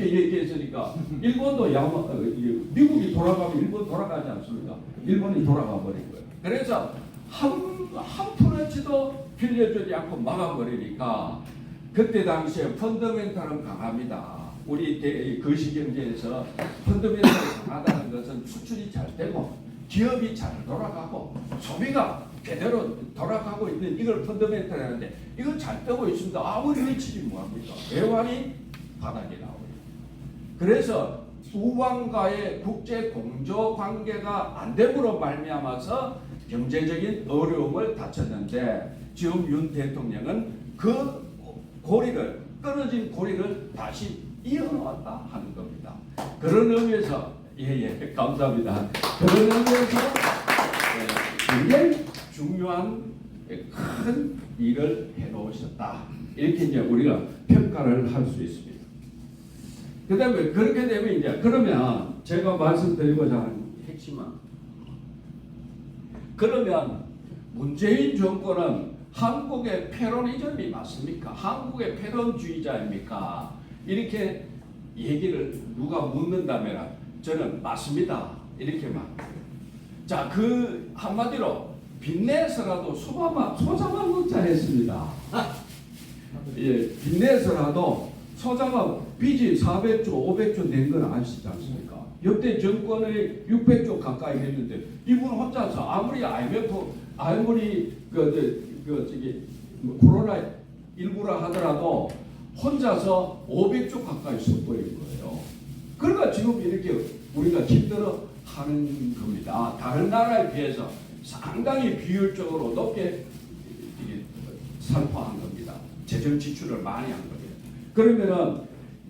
이렇게 얘기했으니까 일본도 미국이 돌아가면 일본 돌아가지 않습니까? 일본이 돌아가 버린 거예요. 그래서 한 푼어치도 빌려주지 않고 막아버리니까 그때 당시에 펀더멘탈은 강합니다. 우리 거시경제에서 펀더멘탈이 강하다는 것은 수출이 잘 되고 기업이 잘 돌아가고 소비가 제대로 돌아가고 있는 이걸 펀더멘탈이라는데 이거 잘 되고 있습니다. 아무리 외치지 뭐합니까? 외환이 바닥에 나오죠. 그래서 우방과의 국제 공조 관계가 안 됨으로 말미암아서 경제적인 어려움을 다쳤는데 지금 윤 대통령은 그 고리를 끊어진 고리를 다시 이어놓았다 하는 겁니다. 그런 의미에서 감사합니다. 그런 의미에서 굉장히 중요한 큰 일을 해놓으셨다. 이렇게 이제 우리가 평가를 할 수 있습니다. 그 다음에 그렇게 되면 이제 그러면 제가 말씀드리고자 하는 핵심은 그러면 문재인 정권은 한국의 패러니즘이 맞습니까? 한국의 패런주의자입니까? 이렇게 얘기를 누가 묻는다면 저는 맞습니다. 이렇게 말합니다. 자, 그 한마디로 빚내서라도 소자만 먹자 했습니다. 빚내서라도 소자가 빚이 400조, 500조 낸 건 아시지 않습니까? 역대 정권의 600조 가까이 했는데 이분 혼자서 아무리 IMF, 아무리 코로나 일부라 하더라도 혼자서 500조 가까이 써버린 거예요. 그러니까 지금 이렇게 우리가 힘들어 하는 겁니다. 다른 나라에 비해서 상당히 비율적으로 높게 살포한 겁니다. 재정 지출을 많이 한 거예요. 그러면은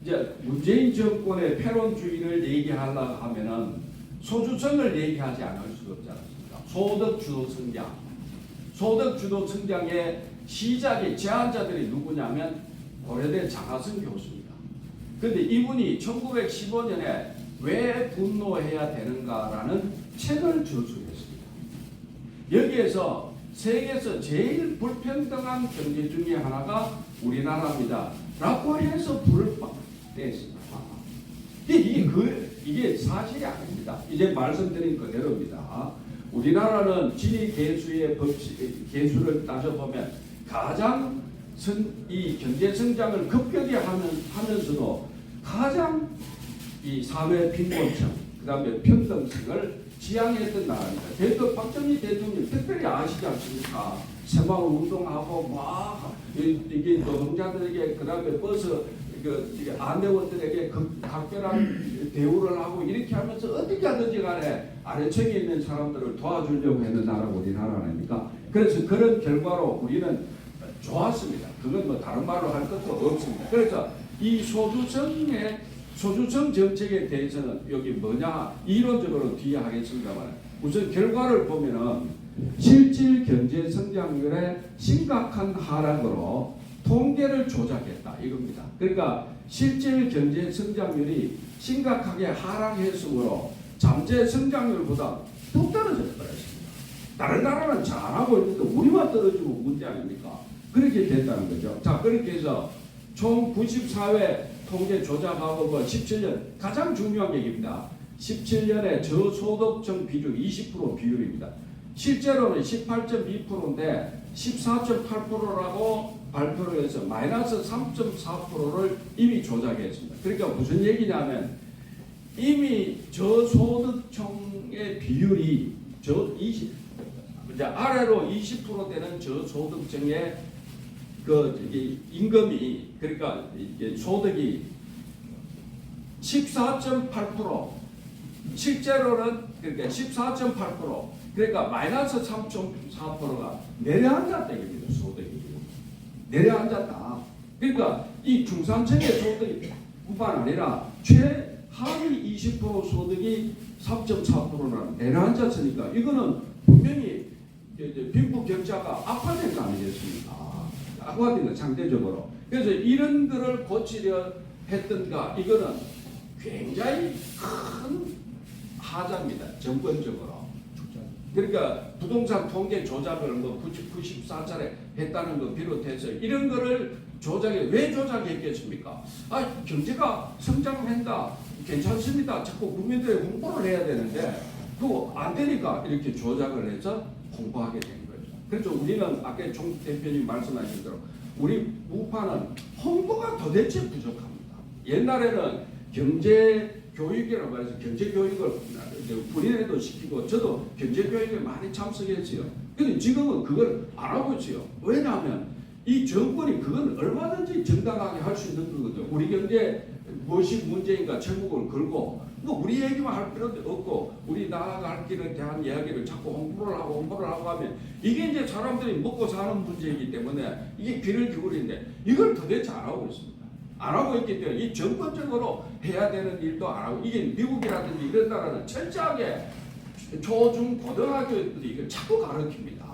이제 문재인 정권의 패론주의를 얘기하려고 하면은 소주성을 얘기하지 않을 수가 없지 않습니까? 소득 주도 성장. 소득 주도 성장의 시작의 제안자들이 누구냐면 고려대 장하성 교수입니다. 그런데 이분이 1915년에 왜 분노해야 되는가라는 책을 저술했습니다. 여기에서 세계에서 제일 불평등한 경제 중에 하나가 우리나라입니다. 라고 해서 불을 뗐습니다. 이게 사실이 아닙니다. 이제 말씀드린 그대로입니다. 우리나라는 진위 계수의 계수를 따져보면 가장 이 경제 성장을 급격히 하면서도 가장 이 사회 빈곤층, 그 다음에 평등성을 지향했던 나라입니다. 박정희 대통령 특별히 아시지 않습니까? 새마을 운동하고 막 이게 노동자들에게 그 다음에 버스 안내원들에게 각별한 대우를 하고 이렇게 하면서 어떻게 하든지 간에 아래층에 있는 사람들을 도와주려고 했는 나라가 우리나라 아닙니까? 그래서 그런 결과로 우리는 좋았습니다. 그건 뭐 다른 말로 할 것도 없습니다. 그래서 이 소주성 정책에 대해서는 여기 뭐냐 이론적으로 뒤에 하겠습니다만 우선 결과를 보면은 실질 경제 성장률의 심각한 하락으로 통계를 조작했다 이겁니다. 그러니까 실질 경제 성장률이 심각하게 하락했으므로 잠재 성장률보다 뚝 떨어져 버렸습니다. 다른 나라는 잘하고 있는데 우리만 떨어지면 문제 아닙니까? 그렇게 됐다는 거죠. 자, 그렇게 해서 총 94회 통계 조작하고 17년 가장 중요한 얘기입니다. 17년에 저소득층 비중 20% 비율입니다. 실제로는 18.2%인데 14.8%라고 발표를 해서 마이너스 3.4%를 이미 조작했습니다. 그러니까 무슨 얘기냐면 이미 저소득층의 비율이 이제 아래로 20% 되는 저소득층의 임금이 그러니까 이게 소득이 14.8% 실제로는 그러니까 14.8% 그러니까 마이너스 3.4%가 내려앉았다 이겁니다. 소득이 내려앉았다. 그러니까 이 중산층의 소득이 뿐만 아니라 최하위 20% 소득이 3.4%나 내려앉았으니까 이거는 분명히 빈부 격차가 악화된 거 아니겠습니까? 악화된 거 상대적으로. 그래서 이런 거를 고치려 했던가 이거는 굉장히 큰 하자입니다. 정권적으로. 그러니까 부동산 통계 조작을 94차례 했다는 거 비롯해서 이런 거를 조작에 왜 조작했겠습니까? 경제가 성장한다, 괜찮습니다. 자꾸 국민들의 홍보를 해야 되는데 그거 안 되니까 이렇게 조작을 해서 홍보하게 된 거죠. 그래서 우리는 아까 종 대표님 말씀하신 대로 우리 우파는 홍보가 도대체 부족합니다. 옛날에는 경제 교육이라고 해서 경제 교육을 본인에도 시키고 저도 경제 교육에 많이 참석했어요. 근데 지금은 그걸 안 하고 있어요. 왜냐하면 이 정권이 그건 얼마든지 정당하게 할 수 있는 거거든요. 우리 경제 무엇이 문제인가 제목을 걸고 뭐 우리 얘기만 할 필요도 없고 우리 나라가 할 길에 대한 이야기를 자꾸 홍보를 하고 하면 이게 이제 사람들이 먹고 사는 문제이기 때문에 이게 귀를 기울이는데 이걸 도대체 안 하고 있습니다. 안 하고 있기 때문에 이 정권적으로 해야 되는 일도 안 하고 이게 미국이라든지 이런 나라는 철저하게 초중 고등학교들이 이걸 자꾸 가르칩니다.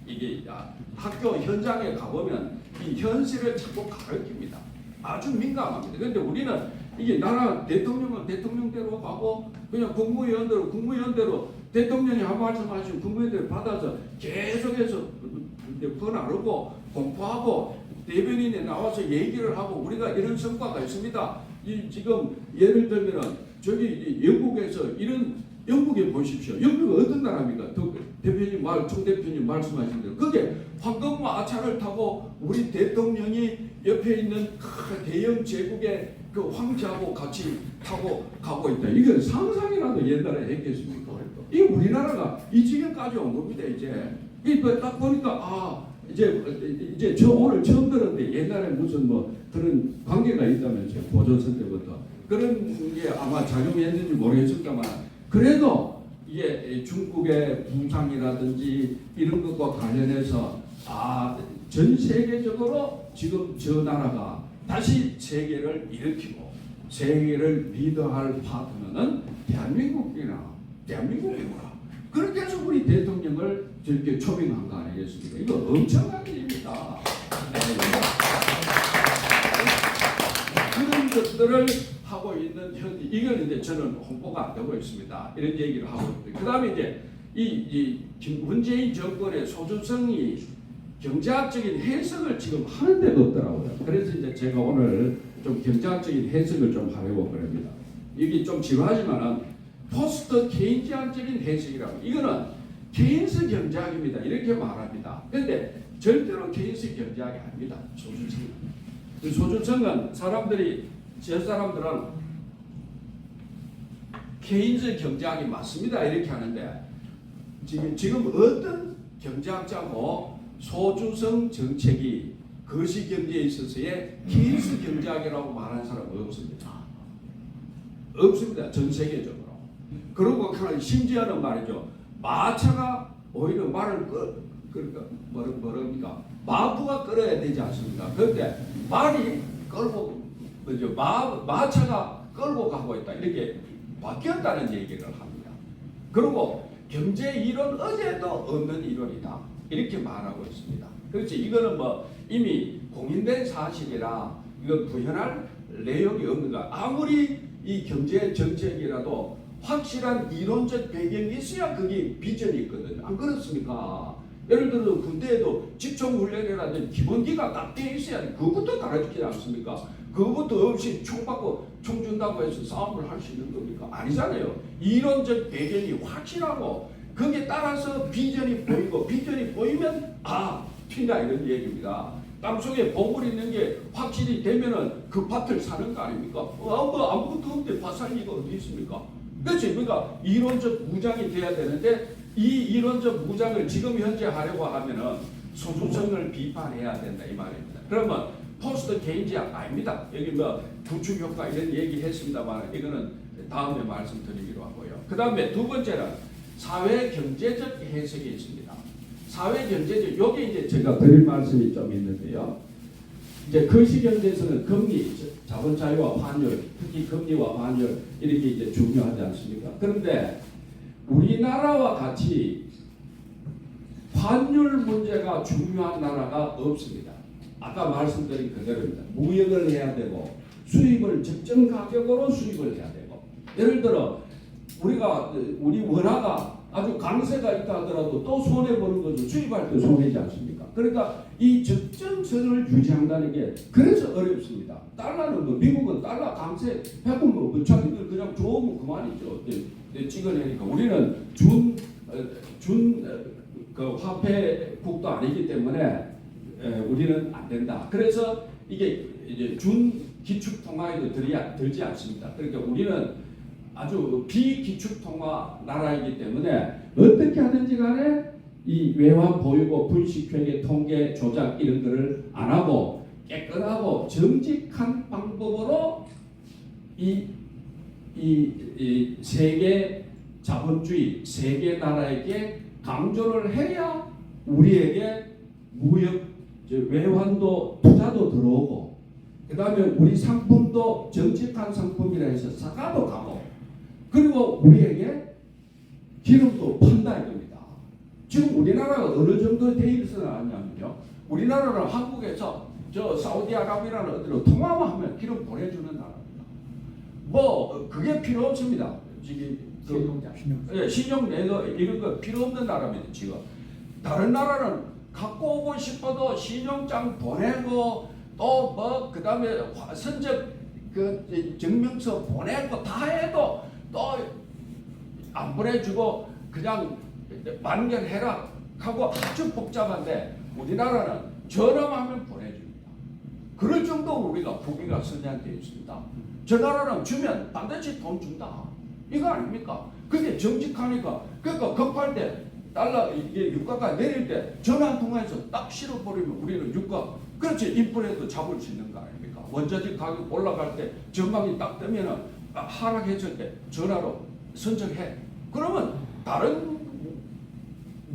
이게 학교 현장에 가보면 이 현실을 자꾸 가르칩니다. 아주 민감합니다. 그런데 우리는 이게 나라 대통령은 대통령대로 가고 그냥 국무위원대로 대통령이 한 말씀 하시면 국무위원대로 받아서 계속해서 번나르고 공포하고 대변인에 나와서 얘기를 하고 우리가 이런 성과가 있습니다. 지금 예를 들면 저기 영국에서 이런 영국에 보십시오. 영국은 어떤 나라입니까? 대표님 총대표님 말씀하신 대로 그게 황금마차를 타고 우리 대통령이 옆에 있는 대형 제국의 그 황제하고 같이 타고 가고 있다. 이건 상상이라도 옛날에 했겠습니까? 이 우리나라가 이 지경까지 온 겁니다. 이제 딱 보니까 이제 저 오늘 처음 들었는데 옛날에 무슨 뭐 그런 관계가 있다면서요. 고조선 때부터 그런 게 아마 작용했는지 모르겠습니다만 그래도 이게 중국의 부상이라든지 이런 것과 관련해서 전 세계적으로 지금 저 나라가 다시 세계를 일으키고 세계를 리더할 파트너는 대한민국이구나. 그렇게 해서 우리 대통령을 저렇게 초빙한 거 아니겠습니까? 이거 엄청난 일입니다. 그런 것들을 하고 있는 현재 이걸 이제 저는 홍보가 안 되고 있습니다. 이런 얘기를 하고 있습니다. 그 다음에 이제 이 문재인 정권의 소주성이 경제학적인 해석을 지금 하는 데가 없더라고요. 그래서 이제 제가 오늘 좀 경제학적인 해석을 좀 하려고 그럽니다. 이게 좀 지루하지만은 포스트 케인지안적인 해석이라고 이거는 케인스 경제학입니다. 이렇게 말합니다. 그런데 절대로 케인스 경제학이 아닙니다. 소주성은 저 사람들은 케인스 경제학이 맞습니다. 이렇게 하는데 지금 어떤 경제학자고 소주성 정책이 거시경제에 있어서의 케인스 경제학이라고 말하는 사람은 없습니다. 없습니다. 전 세계적으로. 그리고 심지어는 말이죠. 마차가 오히려 말을 그러니까 뭐랍니까? 마부가 끌어야 되지 않습니까? 그런데 말이 끌고 마차가 끌고 가고 있다. 이렇게 바뀌었다는 얘기를 합니다. 그리고 경제 이론 어제도 없는 이론이다. 이렇게 말하고 있습니다. 그렇지. 이거는 뭐 이미 공인된 사실이라 이건 부연할 내용이 없는 거. 아무리 이 경제 정책이라도 확실한 이론적 배경이 있어야 그게 비전이 있거든요. 안 그렇습니까? 예를 들어서 군대에도 집총훈련이라든지 기본기가 딱 되어 있어야 돼. 그것부터 가르치지 않습니까? 그것도 없이 총 받고 총 준다고 해서 싸움을 할 수 있는 겁니까? 아니잖아요. 이론적 배경이 확실하고 거기에 따라서 비전이 보이고 비전이 보이면 튄다 이런 얘기입니다. 땅속에 보물이 있는 게 확실히 되면은 그 밭을 사는 거 아닙니까? 아무것도 없는데 밭 살 리가 어디 있습니까? 그렇지. 그러니까 이론적 무장이 돼야 되는데 이 이론적 무장을 지금 현재 하려고 하면은 소주성을 비판해야 된다 이 말입니다. 그러면 포스트 케인지학 아닙니다. 여기 뭐 구축 효과 이런 얘기 했습니다만 이거는 다음에 말씀드리기로 하고요. 그 다음에 두 번째는 사회 경제적 해석이 있습니다. 사회 경제적 여기 이제 제가 드릴 말씀이 좀 있는데요. 이제 거시경제에서는 금리, 자본 자유와 환율, 특히 금리와 환율 이렇게 이제 중요하지 않습니까? 그런데 우리나라와 같이 환율 문제가 중요한 나라가 없습니다. 아까 말씀드린 그대로입니다. 무역을 해야 되고 수입을 적정 가격으로 수입을 해야 되고 예를 들어 우리 원화가 아주 강세가 있다 하더라도 또 손해 보는 거죠. 수입할 때 손해지 않습니까? 그러니까 이 적정선을 유지한다는 게 그래서 어렵습니다. 달러는 뭐 미국은 달러 강세 해보면 뭐 자기들 그냥 좋으면 그만이죠. 찍어내니까 우리는 그 화폐국도 아니기 때문에 우리는 안 된다. 그래서 이게 이제 기축통화에도 들지 않습니다. 그러니까 우리는 아주 비기축통화 나라이기 때문에 어떻게 하든지 간에 이 외환 보유고 분식회계 통계 조작 이런 거를 안 하고 깨끗하고 정직한 방법으로 이 세계 자본주의 세계 나라에게 강조를 해야 우리에게 무역 외환도 투자도 들어오고 그 다음에 우리 상품도 정직한 상품이라 해서 사과도 가고 그리고 우리에게 기름도 판다 이겁니다. 지금 우리나라가 어느 정도 돼 있어놨냐면요. 우리나라는 한국에서 저 사우디아라비아라는 어디로 통화만 하면 기름 보내주는 나라입니다. 뭐 그게 필요 없습니다. 지금 신용 내도 이런 거 필요 없는 나라입니다. 지금 다른 나라는 갖고 오고 싶어도 신용장 보내고 또 뭐 그다음에 선적 그 증명서 보내고 다 해도 또 안 보내주고 그냥 만결해라 하고 아주 복잡한데 우리나라는 전화만 하면 보내줍니다. 그럴 정도로 우리가 국위가 선양되어 있습니다. 저 나라는 주면 반드시 돈 준다. 이거 아닙니까? 그게 정직하니까 그러니까 급할 때 달러 이게 유가가 내릴 때 전화 한 통화해서 딱 실어버리면 우리는 유가 그렇지 인플레도 잡을 수 있는 거 아닙니까? 원자재 가격 올라갈 때 전망이 딱 뜨면은 하락했을 때 전화로 선적해. 그러면 다른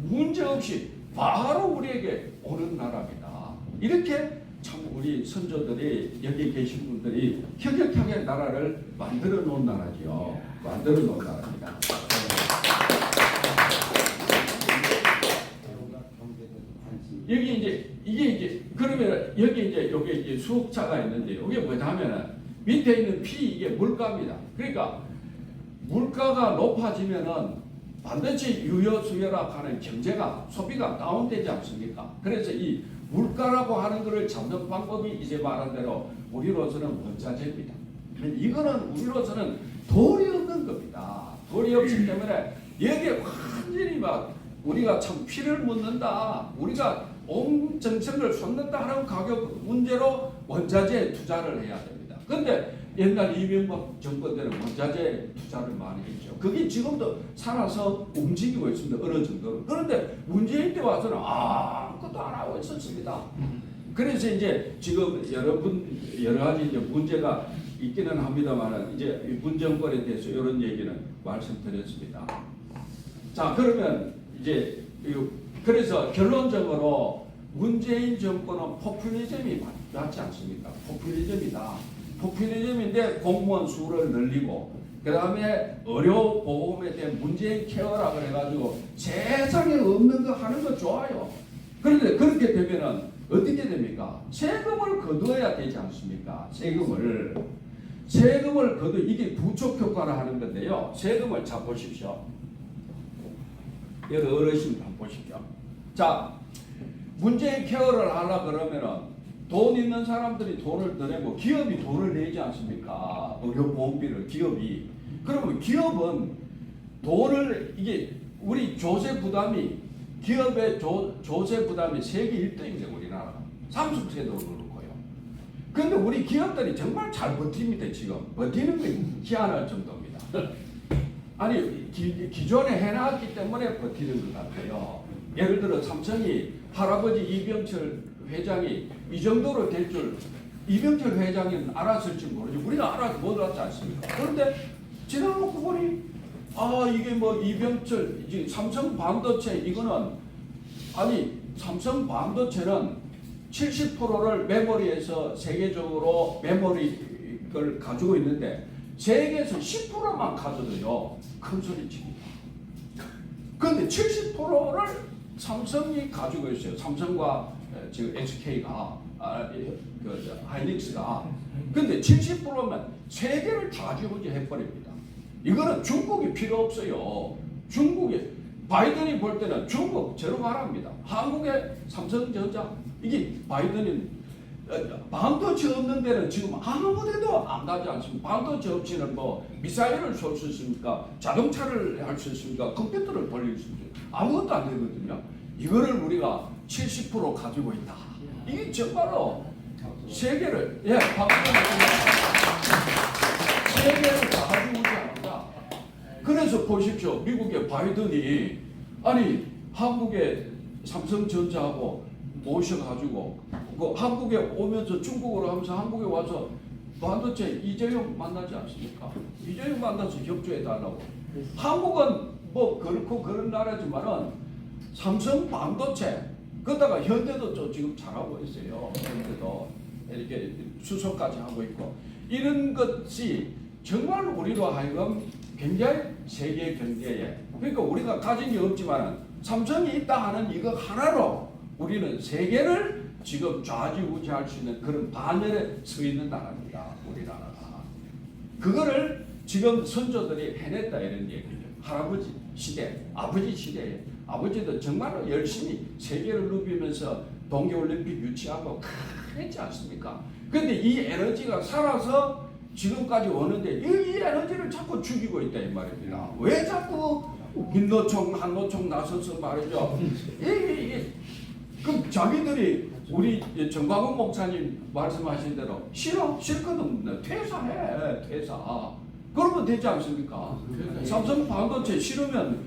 문제 없이 바로 우리에게 오는 나라입니다. 이렇게 참 우리 선조들이 여기 계신 분들이 혁혁하게 나라를 만들어 놓은 나라지요. 만들어 놓은 나라입니다. 여기 이제 이게 그러면 여기 이제 여기 이제 수흑차가 있는데 이게 뭐냐면은 밑에 있는 P 이게 물가입니다. 그러니까 물가가 높아지면은 반드시 유효 수요락하는 경제가 소비가 다운되지 않습니까? 그래서 이 물가라고 하는 것을 잡는 방법이 이제 말한 대로 우리로서는 원자재입니다. 이거는 우리로서는 돌이 없는 겁니다. 돌이 없기 때문에 여기에 완전히 막 우리가 참 피를 묻는다. 우리가 온 정성을 쏟는다 하는 가격 문제로 원자재에 투자를 해야 됩니다. 그런데 옛날 이명박 정권 때는 원자재 투자를 많이 했죠. 그게 지금도 살아서 움직이고 있습니다. 어느 정도로. 그런데 문재인 때 와서는 아무것도 안 하고 있었습니다. 그래서 이제 지금 여러 가지 이제 문제가 있기는 합니다만 이제 이 문정권에 대해서 이런 얘기는 말씀드렸습니다. 자 그러면 이제 그래서 결론적으로 문재인 정권은 포퓰리즘이 맞지 않습니까? 포퓰리즘이다. 포퓰리즘인데 공무원 수를 늘리고 그 다음에 의료보험에 대한 문재인 케어라 그래가지고 세상에 없는 거 하는 거 좋아요. 그런데 그렇게 되면은 어떻게 됩니까? 세금을 거두어야 되지 않습니까? 세금을 거두 이게 부촉 효과를 하는 건데요. 세금을 자 보십시오. 여기 어르신 한번 보십시오. 자, 문재인 케어를 하려 그러면은 돈 있는 사람들이 돈을 더 내고 기업이 돈을 내지 않습니까? 의료보험비를 기업이. 그러면 기업은 돈을 이게 우리 조세 부담이 기업의 조세 부담이 세계 1등입니다. 우리나라. 상속세도 그렇고요. 그런데 우리 기업들이 정말 잘 버팁니다. 지금 버티는 게 희한할 정도입니다. 아니 기존에 해놨기 때문에 버티는 것 같아요. 예를 들어 삼성이 할아버지 이병철 회장이 이 정도로 될 줄 이병철 회장이 알았을지 모르죠. 우리가 알아서 못 알았지 않습니까? 그런데 지나놓고 보니 이게 뭐 이병철 삼성 반도체 이거는 아니 삼성 반도체는 70%를 메모리에서 세계적으로 메모리를 가지고 있는데 세계에서 10%만 가져도요 큰 소리 칩니다. 그런데 70%를 삼성이 가지고 있어요. 삼성과 지금 SK가 하이닉스가. 근데 70%면 세계를 좌지우지해 버립니다. 이거는 중국이 필요 없어요. 중국이 바이든이 볼 때는 중국 제로 말합니다. 한국의 삼성전자 이게 바이든이 반도체 없는 데는 지금 아무데도 안 가지 않습니까? 반도체 없이는 뭐 미사일을 쏠 수 있습니까? 자동차를 할 수 있습니까? 컴퓨터를 돌릴 수 있습니까? 아무것도 안 되거든요. 이거를 우리가 70% 가지고 있다. 이게 정말로 세계를 세계를 다 가지고 있지 않는다. 그래서 보십시오. 미국의 바이든이 아니 한국의 삼성전자하고 모셔가지고 그 한국에 오면서 중국어로 하면서 한국에 와서 반도체 이재용 만나지 않습니까? 이재용 만나서 협조해 달라고. 한국은 뭐 그렇고 그런 나라지만은 삼성 반도체 그러다가 현대도 좀 지금 잘하고 있어요. 현대도 이렇게 수소까지 하고 있고 이런 것이 정말 우리로 하여금 굉장히 세계 경제에 그러니까 우리가 가진 게 없지만은 삼성이 있다 하는 이거 하나로 우리는 세계를 지금 좌지우지할 수 있는 그런 반열에 서 있는 나라입니다. 우리나라가. 그거를 지금 선조들이 해냈다 이런 얘기죠. 할아버지 시대, 아버지 시대에 아버지도 정말로 열심히 세계를 누비면서 동계올림픽 유치하고 했지 않습니까? 그런데 이 에너지가 살아서 지금까지 오는데 이 에너지를 자꾸 죽이고 있다 이 말입니다. 왜 자꾸 민노총, 한노총 나서서 말이죠. 그럼 자기들이 우리 정광훈 목사님 말씀하신 대로 싫거든. 퇴사해. 그러면 되지 않습니까? 삼성 반도체 싫으면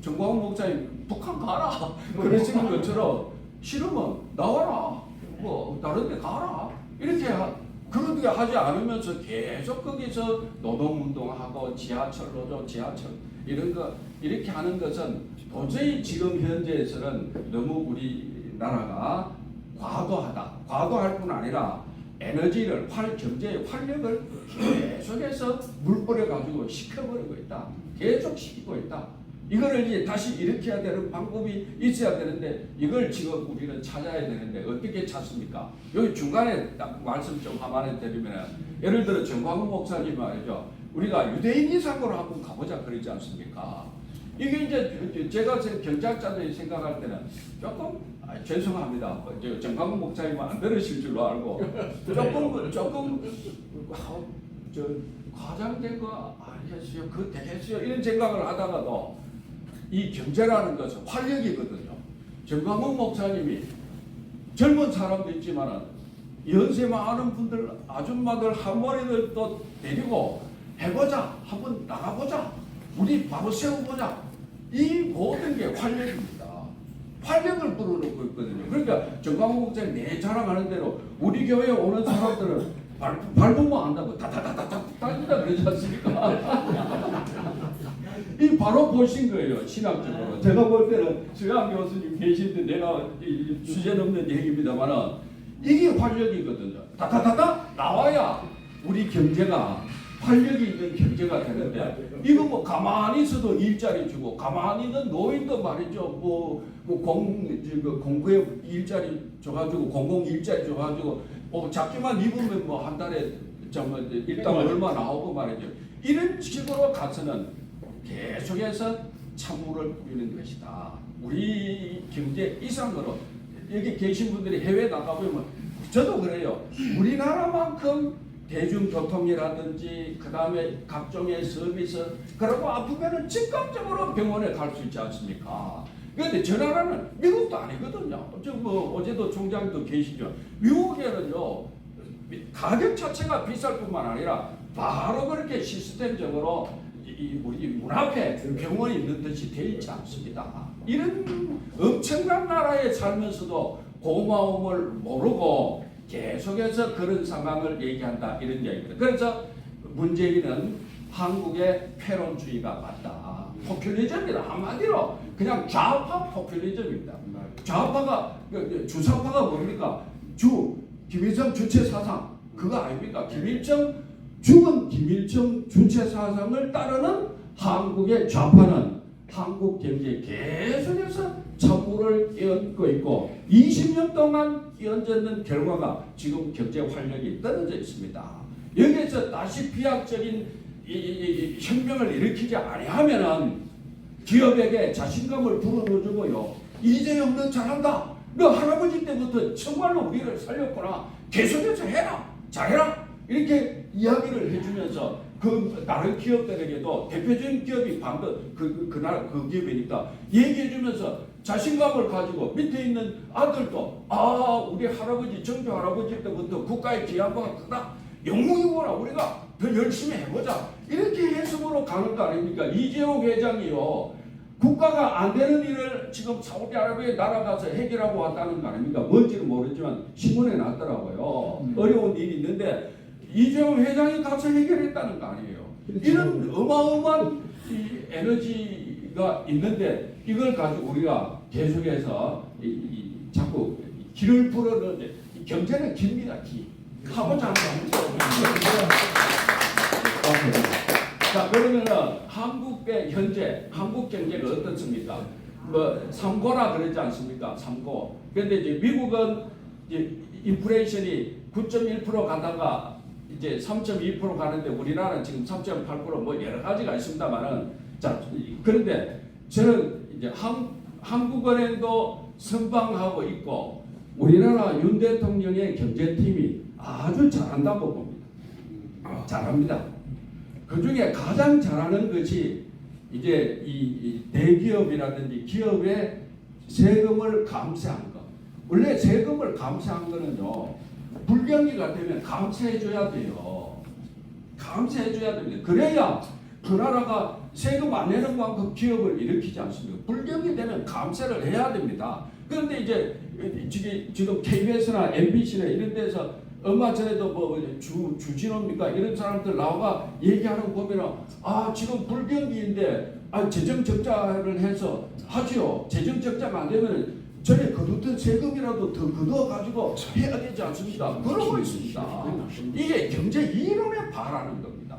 정광훈 목사님 북한 가라. 그러시는 것처럼 싫으면 나와라. 뭐 다른 데 가라. 이렇게 그렇게 하지 않으면서 계속 거기서 노동운동하고 지하철 노조, 지하철 이런 거 이렇게 하는 것은 도저히 지금 현재에서는 너무 우리나라가 과도하다. 과도할 뿐 아니라 에너지를 경제의 활력을 계속해서 물 뿌려가지고 식혀버리고 있다. 계속 시키고 있다. 이거를 이제 다시 일으켜야 되는 방법이 있어야 되는데 이걸 지금 우리는 찾아야 되는데 어떻게 찾습니까? 여기 중간에 딱 말씀 좀 한마디 드리면 예를 들어 정광훈 목사님 말이죠. 우리가 유대인 이상으로 한번 가보자 그러지 않습니까? 이게 이제 제가 경제학자들이 생각할 때는 조금 죄송합니다. 정광훈 목사님은 안 들으실 줄로 알고 조금 과장된 거 아니겠어요? 그거 되겠어요? 이런 생각을 하다가도 이 경제라는 것은 활력이거든요. 정광훈 목사님이 젊은 사람도 있지만 연세 많은 분들 아줌마들 할머니들 또 데리고 해보자 한번 나가보자 우리 바로 세워보자 이 모든 게 활력입니다. 활력을 불어넣고 있거든요. 그러니까 정광훈 목사님 내 자랑하는 대로 우리 교회에 오는 사람들은 밟으면 안다고 다다다다다 다니다 그러지 않습니까? 이 바로 보신 거예요. 신학적으로. 제가 볼 때는 수양 교수님 계신데 내가 주제 넘는 얘기입니다만은 이게 활력이거든요. 다다다다 나와야 우리 경제가 활력이 있는 경제가 되는데 이거 뭐 가만히 있어도 일자리 주고 가만히 있는 노인도 말이죠. 공부에 일자리 줘가지고 공공 일자리 줘가지고 작지만 입으면 뭐 한 달에 일당 얼마 나오고 말이죠. 이런 식으로 가서는 계속해서 찬물을 뿌리는 것이다. 우리 경제 이상으로 여기 계신 분들이 해외 나가보면 저도 그래요. 우리나라만큼 대중교통이라든지 그 다음에 각종의 서비스 그리고 아프면은 즉각적으로 병원에 갈 수 있지 않습니까? 그런데 저 나라는 미국도 아니거든요. 어제도 총장도 계시죠. 미국에는요 가격 자체가 비쌀 뿐만 아니라 바로 그렇게 시스템적으로 우리 문 앞에 병원이 있는 듯이 되어 있지 않습니다. 이런 엄청난 나라에 살면서도 고마움을 모르고 계속해서 그런 상황을 얘기한다 이런 얘기입니다. 그래서 문재인은 한국의 패론주의가 맞다. 포퓰리즘이다. 한마디로 그냥 좌파 포퓰리즘입니다. 좌파가 주사파가 뭡니까? 김일성 주체 사상 그거 아닙니까? 죽은 김일성 주체 사상을 따르는 한국의 좌파는 한국 경제에 계속해서 찬물을 끼얹고 있고 20년 동안 끼얹는 결과가 지금 경제 활력이 떨어져 있습니다. 여기에서 다시 비약적인 이 혁명을 일으키지 아니하면은 기업에게 자신감을 불어넣어주고요. 이재용 너 잘한다. 너 할아버지 때부터 정말로 우리를 살렸구나. 계속해서 해라. 잘해라. 이렇게 이야기를 해주면서 그 다른 기업들에게도 대표적인 기업이 방금 그 기업이니까 얘기해주면서 자신감을 가지고 밑에 있는 아들도 우리 할아버지 정주 할아버지 때부터 국가의 기여가 크다. 영웅이구나. 우리가 더 열심히 해보자. 이렇게 해석으로 가는 거 아닙니까? 이재용 회장이요. 국가가 안 되는 일을 지금 사우디아라비아에 날아가서 해결하고 왔다는 거 아닙니까? 뭔지는 모르지만 신문에 났더라고요. 어려운 일이 있는데 이재용 회장이 가서 해결했다는 거 아니에요. 이런 어마어마한 이 에너지가 있는데 이걸 가지고 우리가 계속해서 자꾸 길을 불어넣는데 경제는 깁니다. 하고자 하는 거 자, 그러면은 한국의 현재 한국 경제가 어떻습니까? 뭐 3고라 그러지 않습니까? 3고. 그런데 이제 미국은 이제 인플레이션이 9.1% 가다가 이제 3.2% 가는데 우리나라는 지금 3.8% 여러 가지가 있습니다만은 자, 그런데 저는 이제 한국은행도 선방하고 있고 우리나라 윤 대통령의 경제팀이 아주 잘한다고 봅니다. 잘합니다. 그 중에 가장 잘하는 것이 이제 이 대기업이라든지 기업의 세금을 감세한 것. 원래 세금을 감세한 거는요, 불경기가 되면 감세해줘야 돼요. 감세해줘야 됩니다. 그래야 그 나라가 세금 안 내는 만큼 기업을 일으키지 않습니까? 불경기 되면 감세를 해야 됩니다. 그런데 이제 지금 KBS나 MBC나 이런 데서 얼마 전에도 주진호입니까? 이런 사람들 나와가 얘기하는 거 보면은 지금 불경기인데 재정 적자를 해서 하지요. 재정 적자가 안 되면 전에 거뒀던 세금이라도 더 거둬 가지고 해야 되지 않습니까? 그러고 있습니다. 이게 경제 이론에 반하는 겁니다.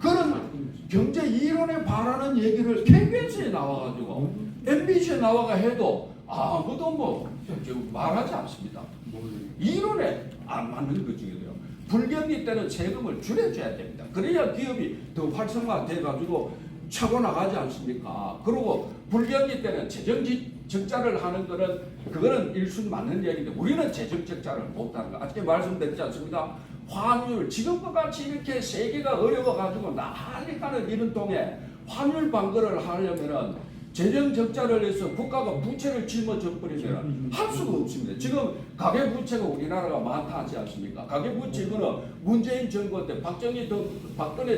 그런 경제 이론에 반하는 얘기를 KBS에 나와가지고 MBC에 나와가 해도 아무도 말하지 않습니다. 이론에 안 맞는 것 중에도요. 불경기 때는 세금을 줄여줘야 됩니다. 그래야 기업이 더 활성화돼가지고 차고 나가지 않습니까? 그리고 불경기 때는 재정 적자를 하는 거는 그거는 일순 맞는 얘기인데 우리는 재정 적자를 못하는 거. 아까 말씀드렸지 않습니까? 환율 지금과 같이 이렇게 세계가 어려워가지고 난리가는 이런 동에 환율 방거를 하려면은 재정 적자를 해서 국가가 부채를 짊어져 버리면 할 수가 없습니다. 지금 가계부채가 우리나라가 많다 하지 않습니까? 가계부채는 문재인 정권 때 박근혜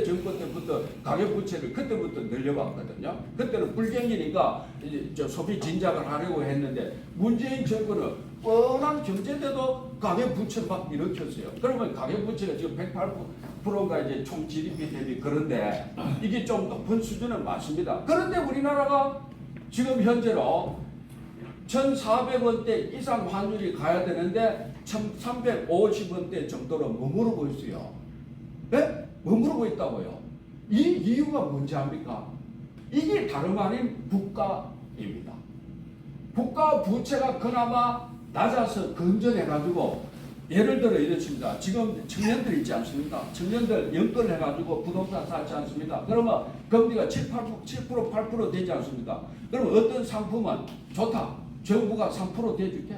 정권 때부터 가계부채를 그때부터 늘려봤거든요. 그때는 불경기니까 이제 소비 진작을 하려고 했는데 문재인 정권은 뻔한 경제대도 가계부채를 막 일으켰어요. 그러면 가계부채가 지금 108%가 이제 총 GDP 대비 그런데 이게 좀 높은 수준은 맞습니다. 그런데 우리나라가 지금 현재로 1,400원대 이상 환율이 가야 되는데 1,350원대 정도로 머무르고 있어요. 네? 머무르고 있다고요. 이 이유가 뭔지 압니까? 이게 다름 아닌 국가입니다. 국가 부채가 그나마 낮아서 건전해가지고 예를 들어 이렇습니다. 지금 청년들 있지 않습니까? 청년들 연끌해가지고 부동산 사지 않습니까? 그러면 금리가 7%, 8% 되지 않습니까? 그러면 어떤 상품은 좋다. 정부가 3% 대줄게.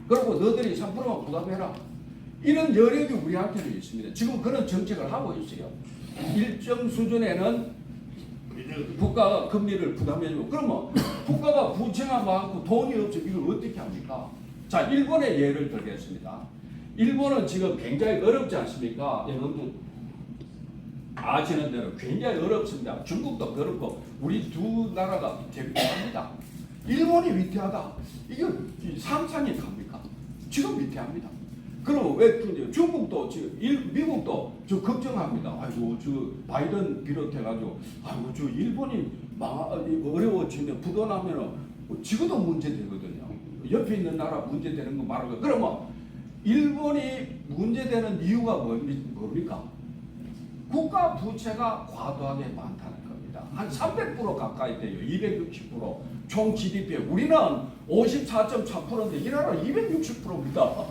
그리고 너들이 3%만 부담해라. 이런 여력이 우리한테는 있습니다. 지금 그런 정책을 하고 있어요. 일정 수준에는 국가가 금리를 부담해주고 그러면 국가가 부채가 많고 돈이 없어 이걸 어떻게 합니까? 자, 일본의 예를 들겠습니다. 일본은 지금 굉장히 어렵지 않습니까? 여러분도 아시는 대로 굉장히 어렵습니다. 중국도 그렇고 우리 두 나라가 위태합니다. 일본이 위태하다. 이게 상상이 갑니까? 지금 위태합니다. 그럼 왜 중국도 지금 미국도 저 걱정합니다. 아이고 저 바이든 비롯해가지고 아이고 저 일본이 어려워지면 부도나면은 지금도 문제되거든요. 옆에 있는 나라 문제되는 거 말하고 그러면 일본이 문제되는 이유가 뭡니까? 국가 부채가 과도하게 많다는 겁니다. 한 300% 가까이 돼요. 260%. 총 GDP에 우리는 54.4%인데 이 나라는 260%입니다.